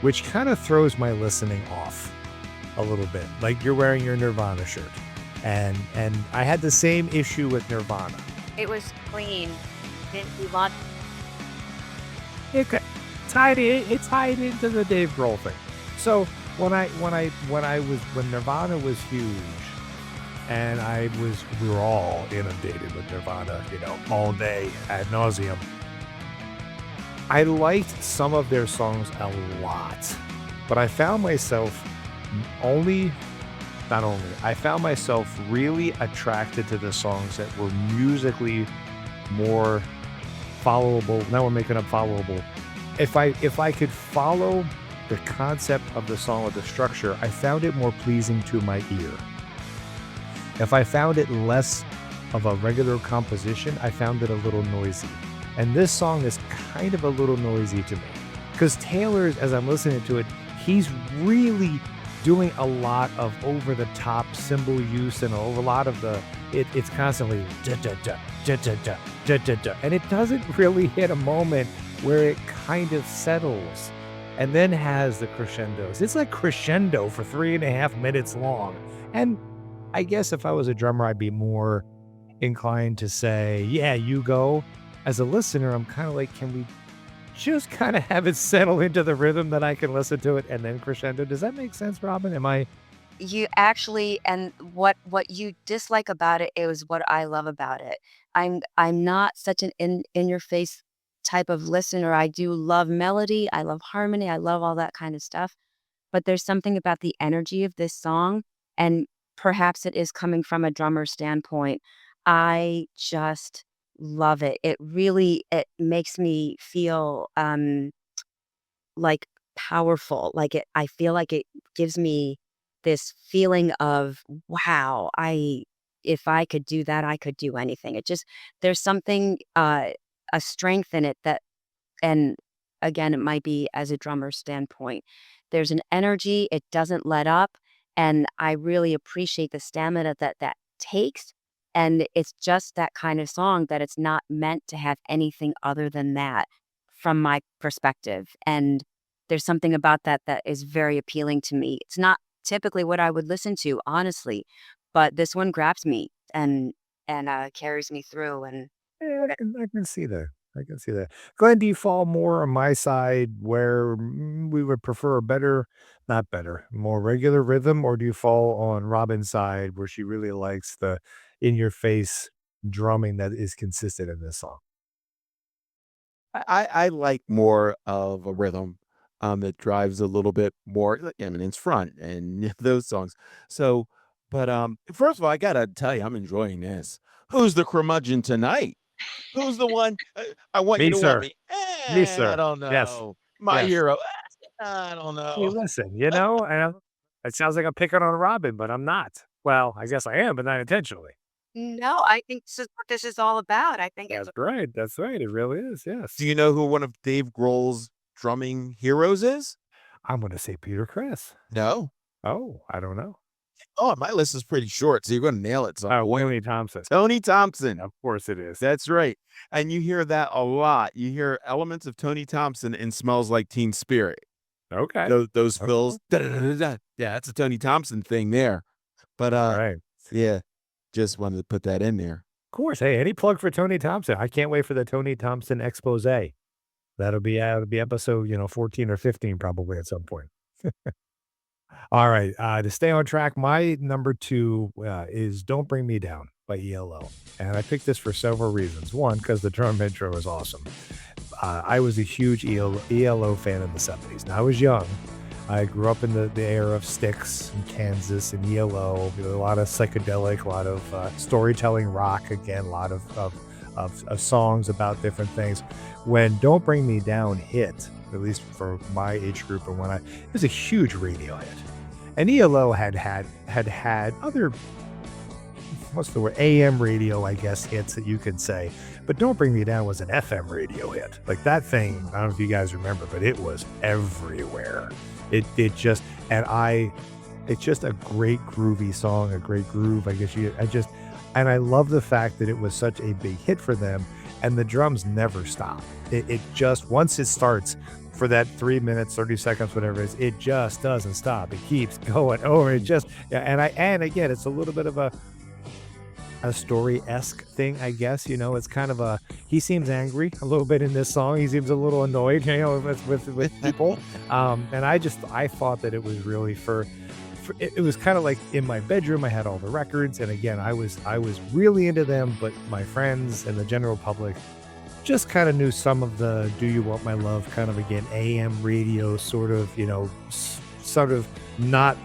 which kind of throws my listening off a little bit. Like you're wearing your Nirvana shirt, and I had the same issue with Nirvana. It was clean. Didn't you want? It tied into the Dave Grohl thing. So when Nirvana was huge, and we were all inundated with Nirvana, all day ad nauseum. I liked some of their songs a lot, but I found myself I found myself really attracted to the songs that were musically more followable. Now we're making up followable. If I could follow the concept of the song or the structure, I found it more pleasing to my ear. If I found it less of a regular composition, I found it a little noisy. And this song is kind of a little noisy to me. Because Taylor's, as I'm listening to it, he's really doing a lot of over-the-top cymbal use and a lot of it's constantly da-da-da, da-da-da, da-da-da. And it doesn't really hit a moment where it kind of settles and then has the crescendos. It's like crescendo for 3.5 minutes long. And I guess if I was a drummer, I'd be more inclined to say, yeah, you go. As a listener, I'm kind of like, can we just kind of have it settle into the rhythm that I can listen to it and then crescendo? Does that make sense, Robin? Am I? You actually, and what you dislike about it is what I love about it. I'm not such an in your face type of listener. I do love melody, I love harmony, I love all that kind of stuff. But there's something about the energy of this song, and perhaps it is coming from a drummer standpoint. I just love it. It makes me feel like powerful. I feel like it gives me this feeling of wow, if I could do that, I could do anything. There's something a strength in it that, and again, it might be as a drummer standpoint. There's an energy, it doesn't let up, and I really appreciate the stamina that takes. And it's just that kind of song that it's not meant to have anything other than that from my perspective. And there's something about that is very appealing to me. It's not typically what I would listen to, honestly, but this one grabs me and carries me through. And I can see that. I can see that. Glenn, do you fall more on my side where we would prefer a more regular rhythm, or do you fall on Robin's side where she really likes the in your face drumming that is consistent in this song. I like more of a rhythm, that drives a little bit more, I mean, it's front and those songs. So, but, first of all, I gotta tell you, I'm enjoying this. Who's the curmudgeon tonight? Who's the one, I want you Me, to want sir. me? Me, I sir. don't Yes. know. My Yes. hero? I don't Hey, know. listen, and it sounds like I'm picking on Robin, but I'm not. Well, I guess I am, but not intentionally. No, I think this is what this is all about. I think it's That's right. That's right. It really is. Do Yes. you know who one of Dave Grohl's drumming heroes is? I'm going to say Peter Criss. No. Oh, I don't know. Oh, my list is pretty short, so you're gonna nail it some Oh, point. Tony Thompson. Tony Thompson. Of course it is. That's right. And you hear that a lot. You hear elements of Tony Thompson in Smells Like Teen Spirit. Okay. Those Okay. fills. Da-da-da-da-da. Yeah, that's a Tony Thompson thing there. But Right. yeah, just wanted to put that in there. Of course. Hey, any plug for Tony Thompson? I can't wait for the Tony Thompson expose. That'll be episode, 14 or 15 probably at some point. All right. To stay on track, my number two is Don't Bring Me Down by ELO. And I picked this for several reasons. One, because the drum intro is awesome. I was a huge ELO fan in the 70s. Now, I was young. I grew up in the era of Styx and Kansas and ELO, a lot of psychedelic, a lot of storytelling rock, again, a lot of songs about different things. When Don't Bring Me Down hit, at least for my age group, and it was a huge radio hit. And ELO had other, what's the word, AM radio, I guess, hits that you could say. But Don't Bring Me Down was an FM radio hit. Like that thing, I don't know if you guys remember, but it was everywhere. It's just a great groovy song, a great groove. And I love the fact that it was such a big hit for them, and the drums never stop. It just, once it starts, for that 3 minutes, 30 seconds, whatever it is, it just doesn't stop. It keeps going over. And again, it's a little bit of a story-esque thing, I guess. It's kind of he seems angry a little bit in this song. He seems a little annoyed, with people. And I thought that it was really it was kind of like in my bedroom. I had all the records, and again, I was really into them, but my friends and the general public just kind of knew some of the Do You Want My Love kind of, again, AM radio sort of, sort of not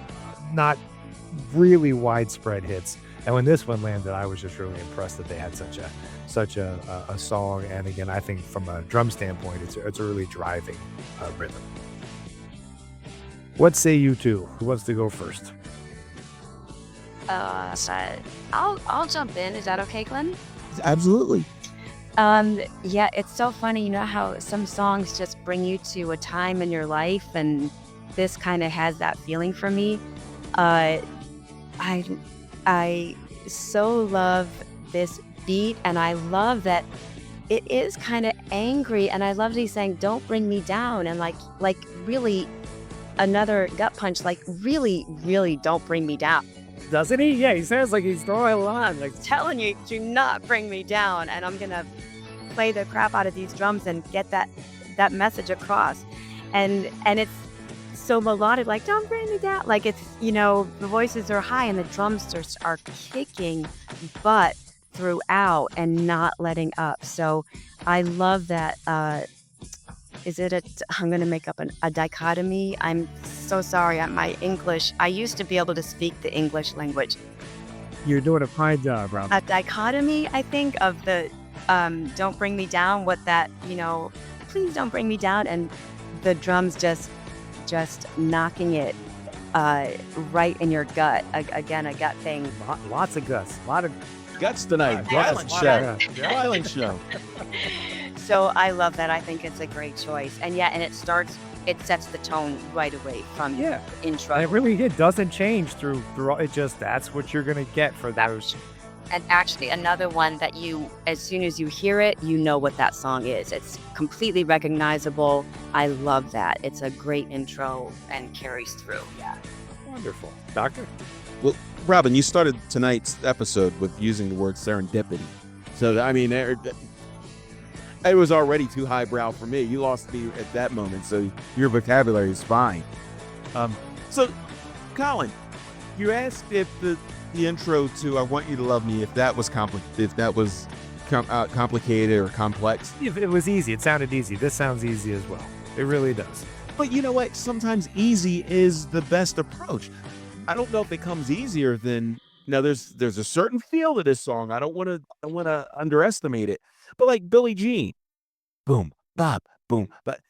really widespread hits. And when this one landed, I was just really impressed that they had such a song. And again, I think from a drum standpoint, it's a really driving rhythm. What say you two? Who wants to go first? I'll jump in. Is that okay, Glenn? Absolutely. Yeah, it's so funny. You know how some songs just bring you to a time in your life, and this kind of has that feeling for me. I so love this beat, and I love that it is kind of angry, and I love that he's saying, "Don't bring me down," and like really another gut punch, like really, really don't bring me down. Doesn't he? Yeah, he says like he's throwing a line, like Telling you, do not bring me down, and I'm gonna play the crap out of these drums and get that message across. And it's so melodic, like don't bring me down. Like it's, the voices are high and the drums are kicking butt throughout and not letting up. So I love that. I'm going to make up a dichotomy. I'm so sorry. My English, I used to be able to speak the English language. you're doing a fine job, Rob. A dichotomy, I think, of the don't bring me down, what that, please don't bring me down. And the drums just knocking it right in your gut. Again, a gut thing. Lots of guts. A lot of Guts tonight. Violent show. Violent show. So I love that. I think it's a great choice. And yeah, and it sets the tone right away from the intro. It doesn't change through all. That's what you're going to get for those. And actually another one that as soon as you hear it, you know what that song is. It's completely recognizable. I love that. It's a great intro and carries through. Yeah. Wonderful. Doctor? Well, Robin, you started tonight's episode with using the word serendipity. So, I mean, it was already too highbrow for me. You lost me at that moment, so your vocabulary is fine. So, Colin, you asked if the the intro to "I Want You to Love Me" if that was complicated or complex. If it was easy, it sounded easy. This sounds easy as well. It really does. But you know what? Sometimes easy is the best approach. I don't know if it comes easier than now. There's a certain feel to this song. I don't want to underestimate it. But like Billie Jean, boom, bop, boom. But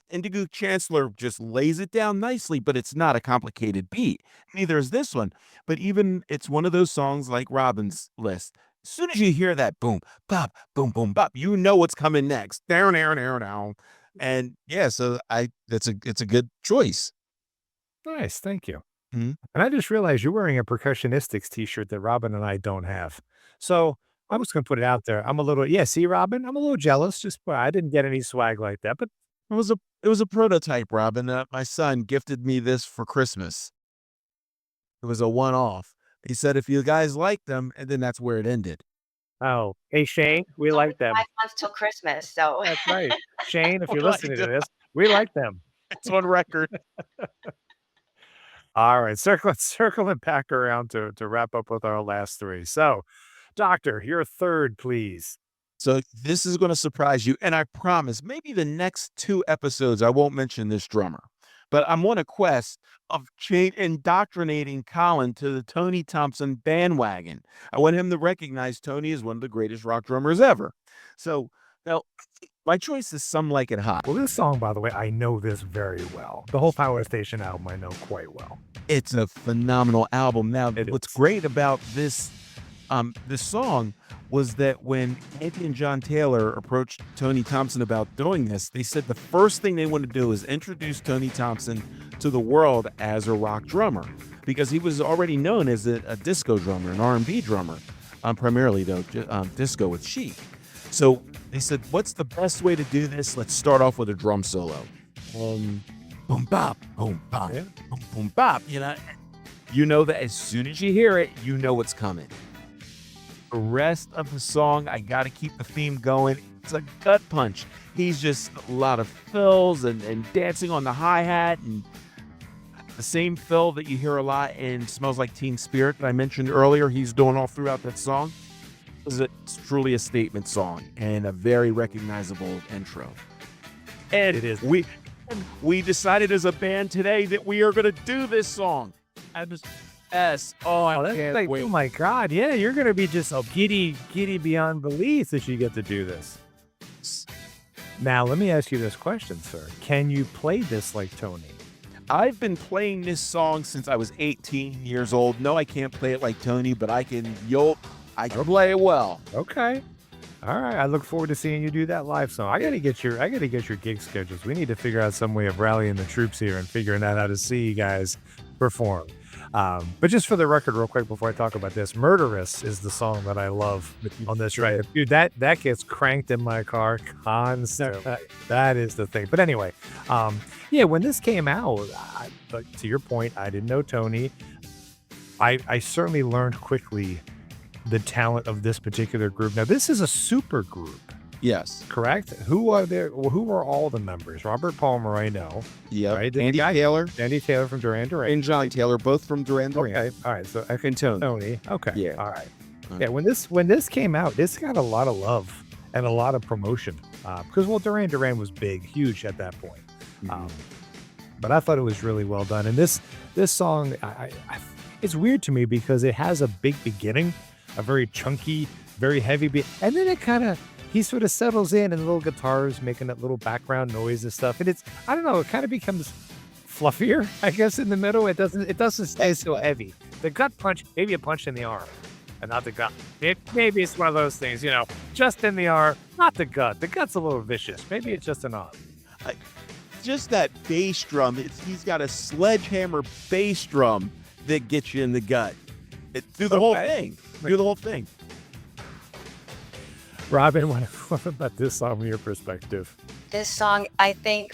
Indigo Chancellor just lays it down nicely, but it's not a complicated beat. Neither is this one. But even it's one of those songs like Robin's List. As soon as you hear that boom, bop, boom, boom, bop, you know what's coming next. Down, down, down, down. And yeah, so it's a good choice. Nice, thank you. Mhm. And I just realized you're wearing a Percussionistics t-shirt that Robin and I don't have. So I'm just gonna put it out there. I'm a little yeah, see, Robin, I'm a little jealous. Just well, I didn't get any swag like that, but It was a prototype, Robin. My son gifted me this for Christmas. It was a one-off. He said, "If you guys like them," and then that's where it ended. Oh, hey, Shane, we It's only like them. 5 months till Christmas, so That's right. Shane, if What you're do I listening to do? this, we like them. It's on record. all right, circling back around to wrap up with our last three. So, Doctor, your third, please. So this is going to surprise you, and I promise, maybe the next 2 episodes I won't mention this drummer, but I'm on a quest of indoctrinating Colin to the Tony Thompson bandwagon. I want him to recognize Tony as one of the greatest rock drummers ever. So now, my choice is "Some Like It Hot." Well, this song, by the way, I know this very well. The whole Power Station album I know quite well. It's a phenomenal album. Now, It what's is. great about this song was that when Anthony and John Taylor approached Tony Thompson about doing this, they said the first thing they want to do is introduce Tony Thompson to the world as a rock drummer, because he was already known as a disco drummer, an R&B drummer, primarily though disco with Chic. So they said, "What's the best way to do this? Let's start off with a drum solo." Boom, bop, boom, bop, Yeah. boom, boom, bop. You know that as soon as you hear it, you know what's coming. The rest of the song, I got to keep the theme going. It's a gut punch. He's just a lot of fills and dancing on the hi-hat, and the same fill that you hear a lot in "Smells Like Teen Spirit" that I mentioned earlier. He's doing all throughout that song. It's truly a statement song and a very recognizable intro. And It is. we decided as a band today that we are going to do this song. Yes. Oh, I Oh, that's can't like, wait. oh my God, yeah, you're gonna be just so giddy beyond belief that you get to do this. Now, let me ask you this question, sir. Can you play this like Tony? I've been playing this song since I was 18 years old. No, I can't play it like Tony, but I can play it well. Okay. All right. I look forward to seeing you do that live song. I gotta get your gig schedules. We need to figure out some way of rallying the troops here and figuring out how to see you guys perform. But just for the record, real quick, before I talk about this, "Murderous" is the song that I love on this right. Dude, that gets cranked in my car constantly. That is the thing. But anyway, yeah, when this came out, but to your point, I didn't know Tony. I certainly learned quickly the talent of this particular group. Now, this is a super group, Yes. correct? Who are all the members? Robert Palmer, I know. Yeah. Right. Andy Taylor Andy Taylor from Duran Duran. and Johnny Taylor, both from Duran Duran. Okay. All right. So And Tony. Tony. Okay. Yeah. All right. Uh. Yeah. When this came out, this got a lot of love and a lot of promotion because Duran Duran was big, huge at that point. But I thought it was really well done. And this song, it's weird to me because it has a big beginning, a very chunky, very heavy beat, and then he sort of settles in, and the little guitars making that little background noise and stuff. And I don't know, it kind of becomes fluffier, I guess, in the middle. It doesn't stay so heavy. The gut punch, maybe a punch in the arm, and not the gut. Maybe it's one of those things, just in the arm, not the gut. The gut's a little vicious. Maybe it's just an arm. Just that bass drum. He's got a sledgehammer bass drum that gets you in the gut. Through the whole thing. Through the whole thing. Robin, what about this song from your perspective? This song, I think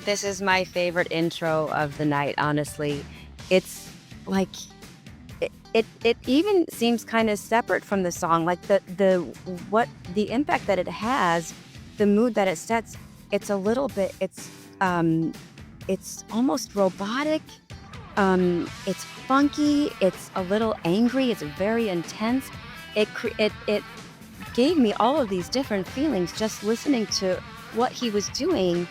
this is my favorite intro of the night, honestly. It's like it even seems kind of separate from the song. Like the impact that it has, the mood that it sets, it's a little bit it's almost robotic It's funky, it's a little angry, it's very intense. It gave me all of these different feelings just listening to what he was doing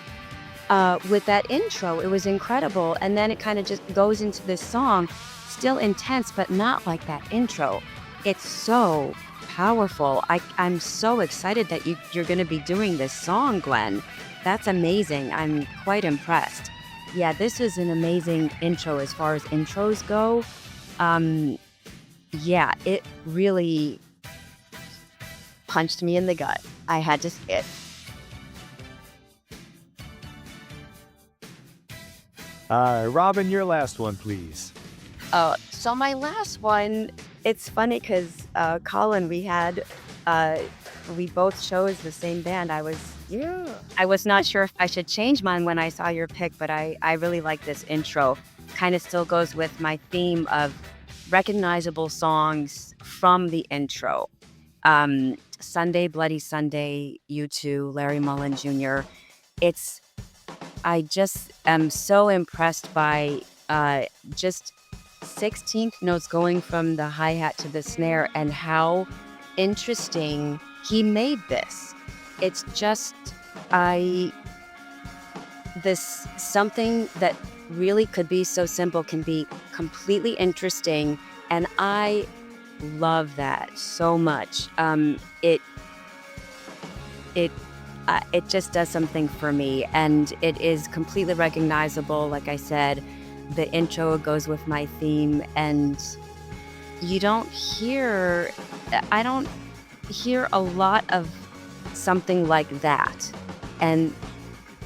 with that intro. It was incredible. And then it kind of just goes into this song, still intense, but not like that intro. It's so powerful. I'm so excited that you're going to be doing this song, Glenn. That's amazing. I'm quite impressed. Yeah, this is an amazing intro as far as intros go. Yeah, it really punched me in the gut. I had to say it. Robin, your last one, please. So my last one, it's funny because Colin, we both chose the same band. I was not sure if I should change mine when I saw your pick, but I really like this intro. Kind of still goes with my theme of recognizable songs from the intro. Sunday, Bloody Sunday, U2, Larry Mullen Jr. I just am so impressed by just 16th notes going from the hi-hat to the snare and how interesting he made this. It's just, something that really could be so simple can be completely interesting, and I love that so much. It just does something for me, and it is completely recognizable. Like I said, the intro goes with my theme, and I don't hear a lot of something like that. And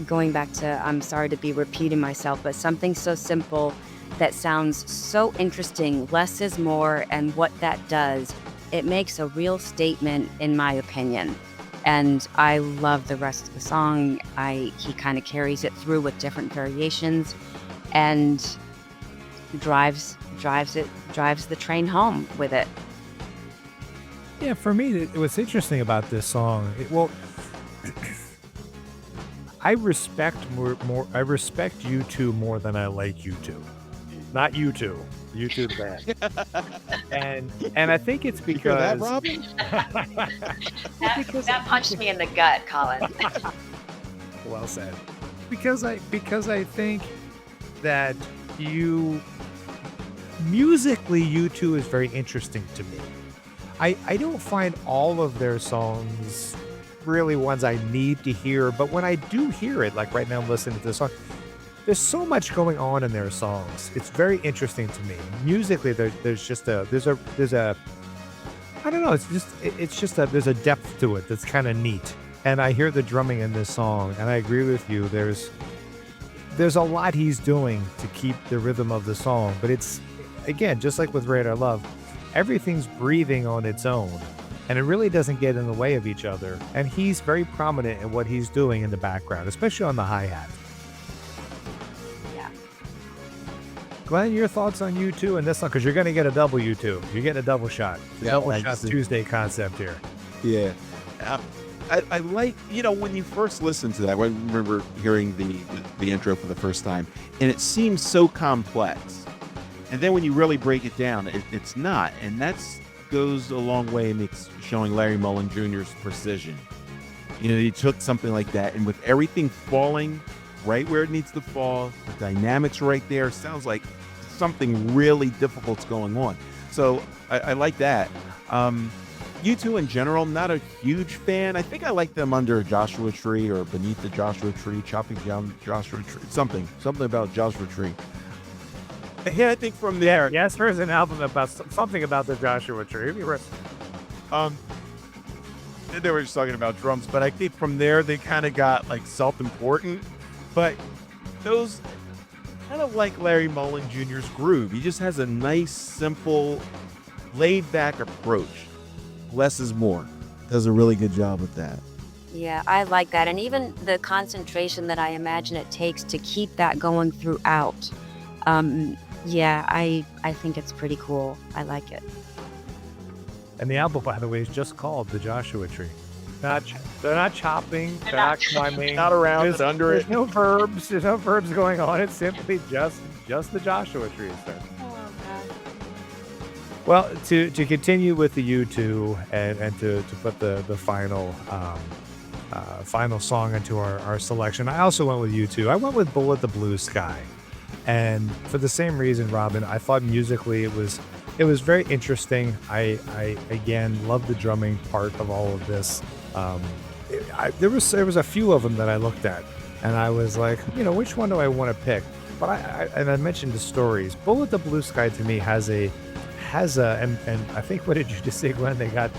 going back to, I'm sorry to be repeating myself, but something so simple that sounds so interesting. Less is more, and what that does, it makes a real statement, in my opinion. And I love the rest of the song. He kind of carries it through with different variations, and drives the train home with it. Yeah, for me, what's interesting about this song, I respect I respect U2 more than I like U2. Not U2. U2 the band. And I think it's You hear that, because Robin? That punched me in the gut, Colin. well said. Because I think that musically U2 is very interesting to me. I don't find all of their songs really ones I need to hear, but when I do hear it, like right now I'm listening to this song, there's so much going on in their songs. It's very interesting to me. Musically, there's a I don't know. There's a depth to it that's kind of neat. And I hear the drumming in this song, and I agree with you. There's a lot he's doing to keep the rhythm of the song, but it's, again, just like with Radar Love, everything's breathing on its own, and it really doesn't get in the way of each other. And he's very prominent in what he's doing in the background, especially on the hi-hat. Yeah. Glenn, your thoughts on U2 and this song? Because you're going to get a double U2. You're getting a double shot. Yeah, Double I shot see. Tuesday concept here. Yeah. I like, when you first listen to that, I remember hearing the intro for the first time, and it seems so complex. And then when you really break it down, it's not. And that goes a long way in showing Larry Mullen Jr.'s precision. He took something like that, and with everything falling right where it needs to fall, the dynamics right there, sounds like something really difficult's going on. So I like that. U2 in general, not a huge fan. I think I like them under a Joshua Tree or beneath the Joshua Tree, chopping down Joshua Tree, something about Joshua Tree. Yeah, I think from there. Yes, there's an album about something about the Joshua Tree. They were just talking about drums, but I think from there they kind of got like self-important. But those kind of like Larry Mullen Jr.'s groove. He just has a nice, simple, laid-back approach. Less is more. Does a really good job with that. Yeah, I like that. And even the concentration that I imagine it takes to keep that going throughout. Yeah, I think it's pretty cool. I like it. And the album, by the way, is just called The Joshua Tree. Not ch they're not chopping, They're they're not not climbing. Not around There's it, under there's it. no verbs going on. It's simply just the Joshua Tree, sir. Oh, God. Well, to continue with the U2 and to put the final song into our selection, I also went with U2. I went with Bullet the Blue Sky. And for the same reason, Robin, I thought musically it was very interesting. I again love the drumming part of all of this. Um, there was a few of them that I looked at, and I was like, which one do I want to pick? But I mentioned the stories. Bullet the Blue Sky to me has a and I think, what did you just say, Glenn? They got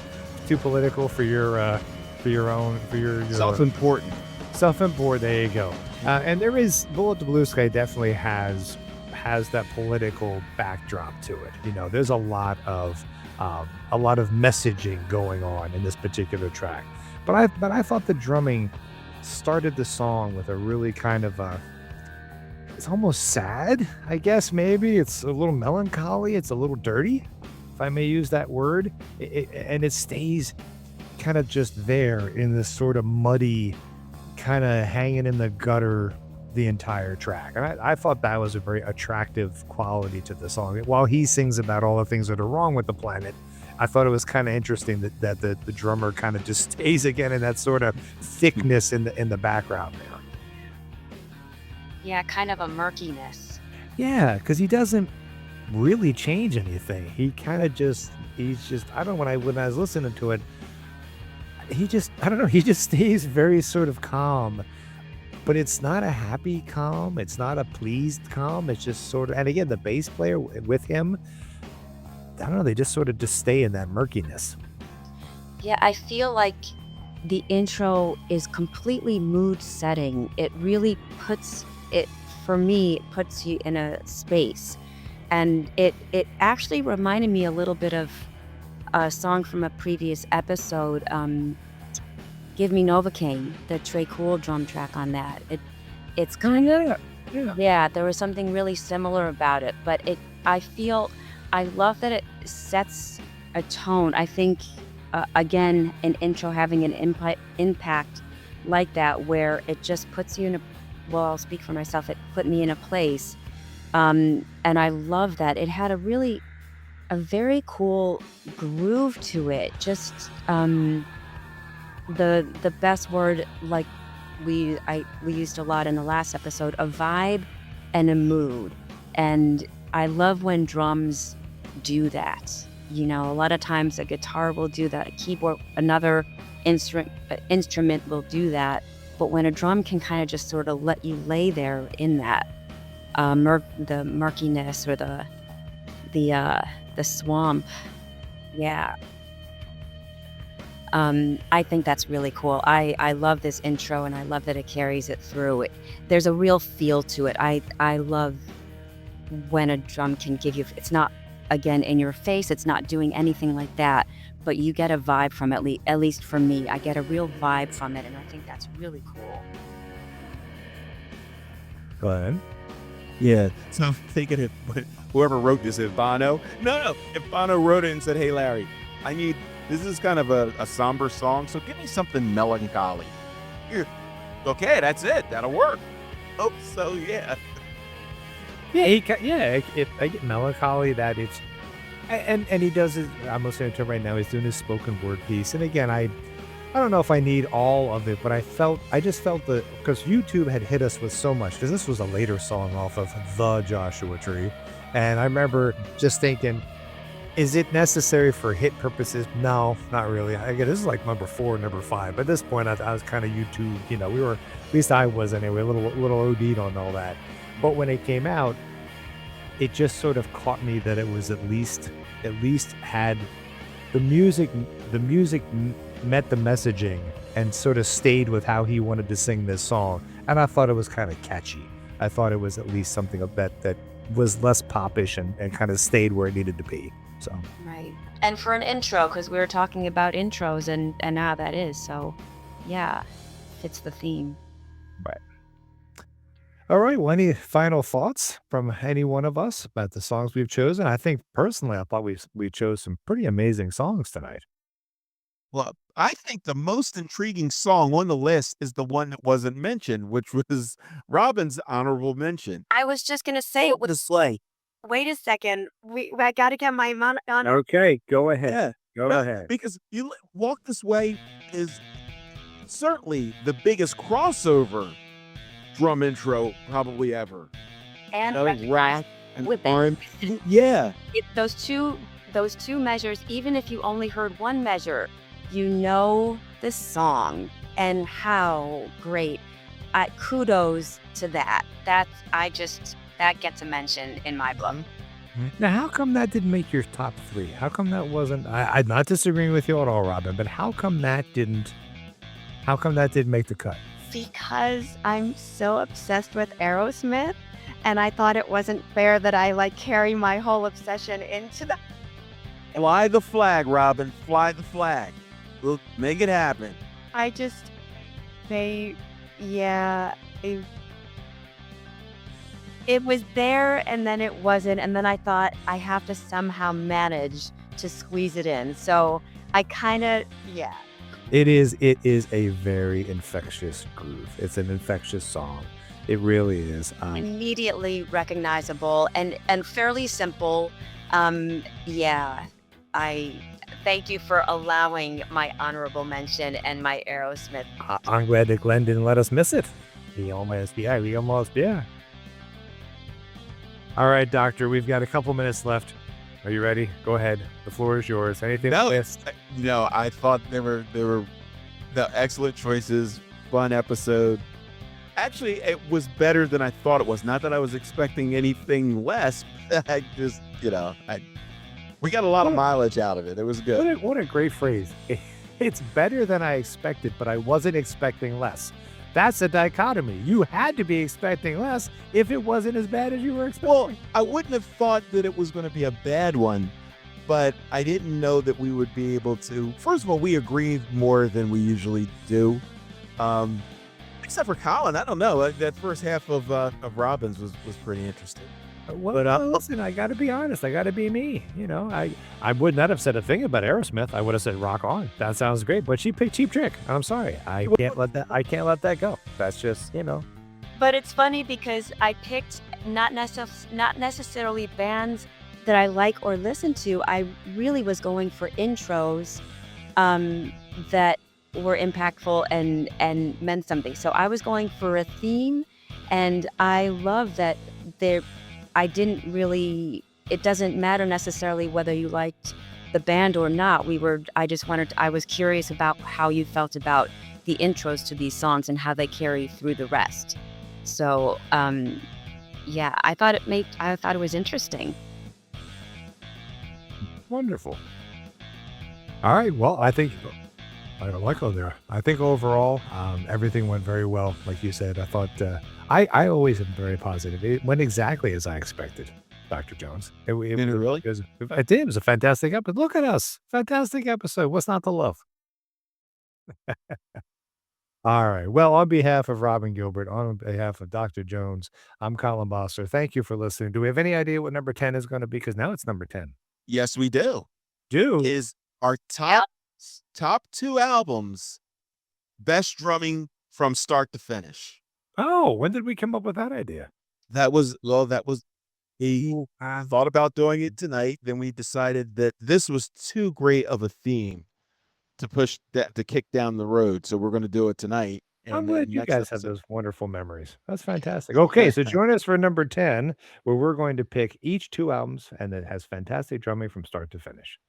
too political for your Self-important. self-import. There you go. And there is Bullet the Blue Sky definitely has that political backdrop to it. There's a lot of messaging going on in this particular track. But I thought the drumming started the song with a really kind of it's almost sad, I guess. Maybe it's a little melancholy. It's a little dirty, if I may use that word. And it stays kind of just there in this sort of muddy, kind of hanging in the gutter the entire track. And I thought that was a very attractive quality to the song. While he sings about all the things that are wrong with the planet, I thought it was kind of interesting that the drummer kind of just stays again in that sort of thickness in the background there. Yeah, kind of a murkiness. Yeah, because he doesn't really change anything. He's just I don't know, when I was listening to it, I don't know, he just stays very sort of calm. But it's not a happy calm. It's not a pleased calm. It's just sort of, and again, the bass player with him, I don't know, they just sort of just stay in that murkiness. Yeah, I feel like the intro is completely mood setting. It really for me, it puts you in a space. And it actually reminded me a little bit of a song from a previous episode, Give Me Novocaine, the Trey Cool drum track on that. It's kind of, yeah, there was something really similar about it, but I love that it sets a tone. I think, again, an intro having an impact like that, where it just puts you in well, I'll speak for myself, it put me in a place. And I love that. It had a very cool groove to it. Just, the best word, like we used a lot in the last episode, a vibe and a mood. And I love when drums do that. A lot of times a guitar will do that, a keyboard, another instrument will do that. But when a drum can kind of just sort of let you lay there in that, the murkiness, or the swamp, yeah. I think that's really cool. I love this intro, and I love that it carries it through. There's a real feel to it. I love when a drum can give you, it's not, again, in your face, it's not doing anything like that, but you get a vibe from it. At least for me, I get a real vibe from it, and I think that's really cool. Glenn? Yeah. So I'm thinking, if whoever wrote this, if Bono, no, if Bono wrote it and said, "Hey Larry, this is kind of a somber song, so give me something melancholy." You're, okay, that's it. That'll work. Oh, so yeah. Yeah, if I get melancholy, that it's and he does it. I'm listening to him right now. He's doing his spoken word piece, and again, I don't know if I need all of it, but I just felt that because YouTube had hit us with so much, because this was a later song off of the Joshua Tree, and I remember just thinking, is it necessary for hit purposes? No, not really. Again, this is like number 4, number 5. But at this point, I was kind of YouTube. We were, at least I was anyway, a little OD'd on all that. But when it came out, it just sort of caught me that it was at least had the music. The music met the messaging and sort of stayed with how he wanted to sing this song. And I thought it was kind of catchy. I thought it was at least something of that was less popish and kind of stayed where it needed to be. So. Right. And for an intro, because we were talking about intros and how that is. So, yeah, fits the theme. Right. All right. Well, any final thoughts from any one of us about the songs we've chosen? I think personally, I thought we chose some pretty amazing songs tonight. Well, I think the most intriguing song on the list is the one that wasn't mentioned, which was Robin's honorable mention. I was just gonna say it was. The sleigh. Wait a second. I gotta get my on. Okay, go ahead. Yeah. Go Well, ahead. because Walk This Way is certainly the biggest crossover drum intro probably ever. And Rap and with R&B. Yeah. those two measures, even if you only heard one measure, you know the song and how great. Kudos to that. That gets a mention in my book. Now, how come that didn't make your top 3? How come that wasn't I'm not disagreeing with you at all, Robin, but how come that didn't make the cut? Because I'm so obsessed with Aerosmith, and I thought it wasn't fair that I like carry my whole obsession into the. Fly the flag, Robin. Fly the flag. We'll make it happen. I just, they, yeah, it was there and then it wasn't, and then I thought I have to somehow manage to squeeze it in. So I kind of, yeah. It is a very infectious groove. It's an infectious song. It really is. Immediately recognizable and fairly simple. Yeah, I thank you for allowing my honorable mention and my Aerosmith. I'm glad that Glenn didn't let us miss it. We almost. All right, Doctor, we've got a couple minutes left. Are you ready? Go ahead. The floor is yours. Anything No, missed? no, I thought there were the excellent choices, fun episode. Actually, it was better than I thought it was. Not that I was expecting anything less. I just, we got a lot of mileage out of it. It was good. What a great phrase. It's better than I expected, but I wasn't expecting less. That's a dichotomy. You had to be expecting less if it wasn't as bad as you were expecting. Well, I wouldn't have thought that it was going to be a bad one, but I didn't know that we would be able to. First of all, we agreed more than we usually do. Except for Colin, I don't know. That first half of Robin's was pretty interesting. Well, listen, I got to be honest. I got to be me. I would not have said a thing about Aerosmith. I would have said rock on. That sounds great. But she picked Cheap Trick. I'm sorry. I can't let that go. That's just. But it's funny because I picked not necessarily bands that I like or listen to. I really was going for intros that were impactful and meant something. So I was going for a theme, and I love that it doesn't matter necessarily whether you liked the band or not. I was curious about how you felt about the intros to these songs and how they carry through the rest. So, yeah, I thought it was interesting. Wonderful. All right. Well, I think I don't like there. I think overall, everything went very well. Like you said, I thought I always am very positive. It went exactly as I expected, Dr. Jones. It Did it really? It did. It was a fantastic episode. Look at us. Fantastic episode. What's not to love? All right. Well, on behalf of Robin Gilbert, on behalf of Dr. Jones, I'm Colin Bosser. Thank you for listening. Do we have any idea what number 10 is going to be? Because now it's number 10. Yes, we do. Do Is our top 2 albums best drumming from start to finish? Oh, when did we come up with that idea? That was he thought about doing it tonight. Then we decided that this was too great of a theme to kick down the road. So we're going to do it tonight. I'm glad you guys have those wonderful memories. That's fantastic. Okay, so join us for number 10, where we're going to pick each 2 albums, and it has fantastic drumming from start to finish.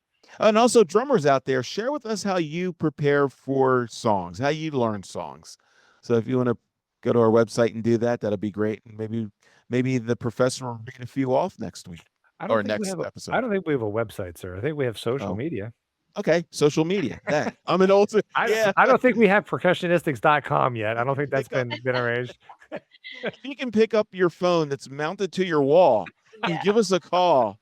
And also, drummers out there, share with us how you prepare for songs, how you learn songs. So if you want to go to our website and do that, that'll be great. And maybe the professor will read a few off next week or next episode. I don't think we have a website, sir. I think we have social media. Okay, social media. I'm an old. I don't think we have percussionistics.com yet. I don't think that's been arranged. If you can pick up your phone that's mounted to your wall and give us a call.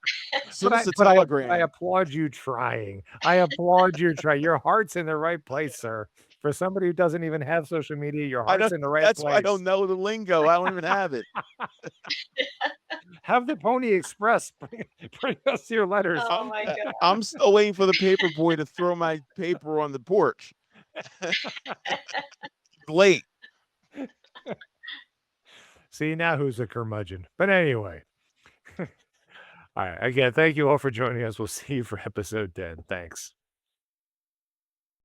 Send us a telegram. I applaud you trying. I applaud you trying. Your heart's in the right place, sir. For somebody who doesn't even have social media, your I heart's don't in the right that's why I don't place. know the lingo. I don't even have it. Have the Pony Express bring us your letters. Oh my god. I'm still waiting for the paper boy to throw my paper on the porch. Late. See, now who's a curmudgeon? But anyway. All right. Again, thank you all for joining us. We'll see you for episode 10. Thanks.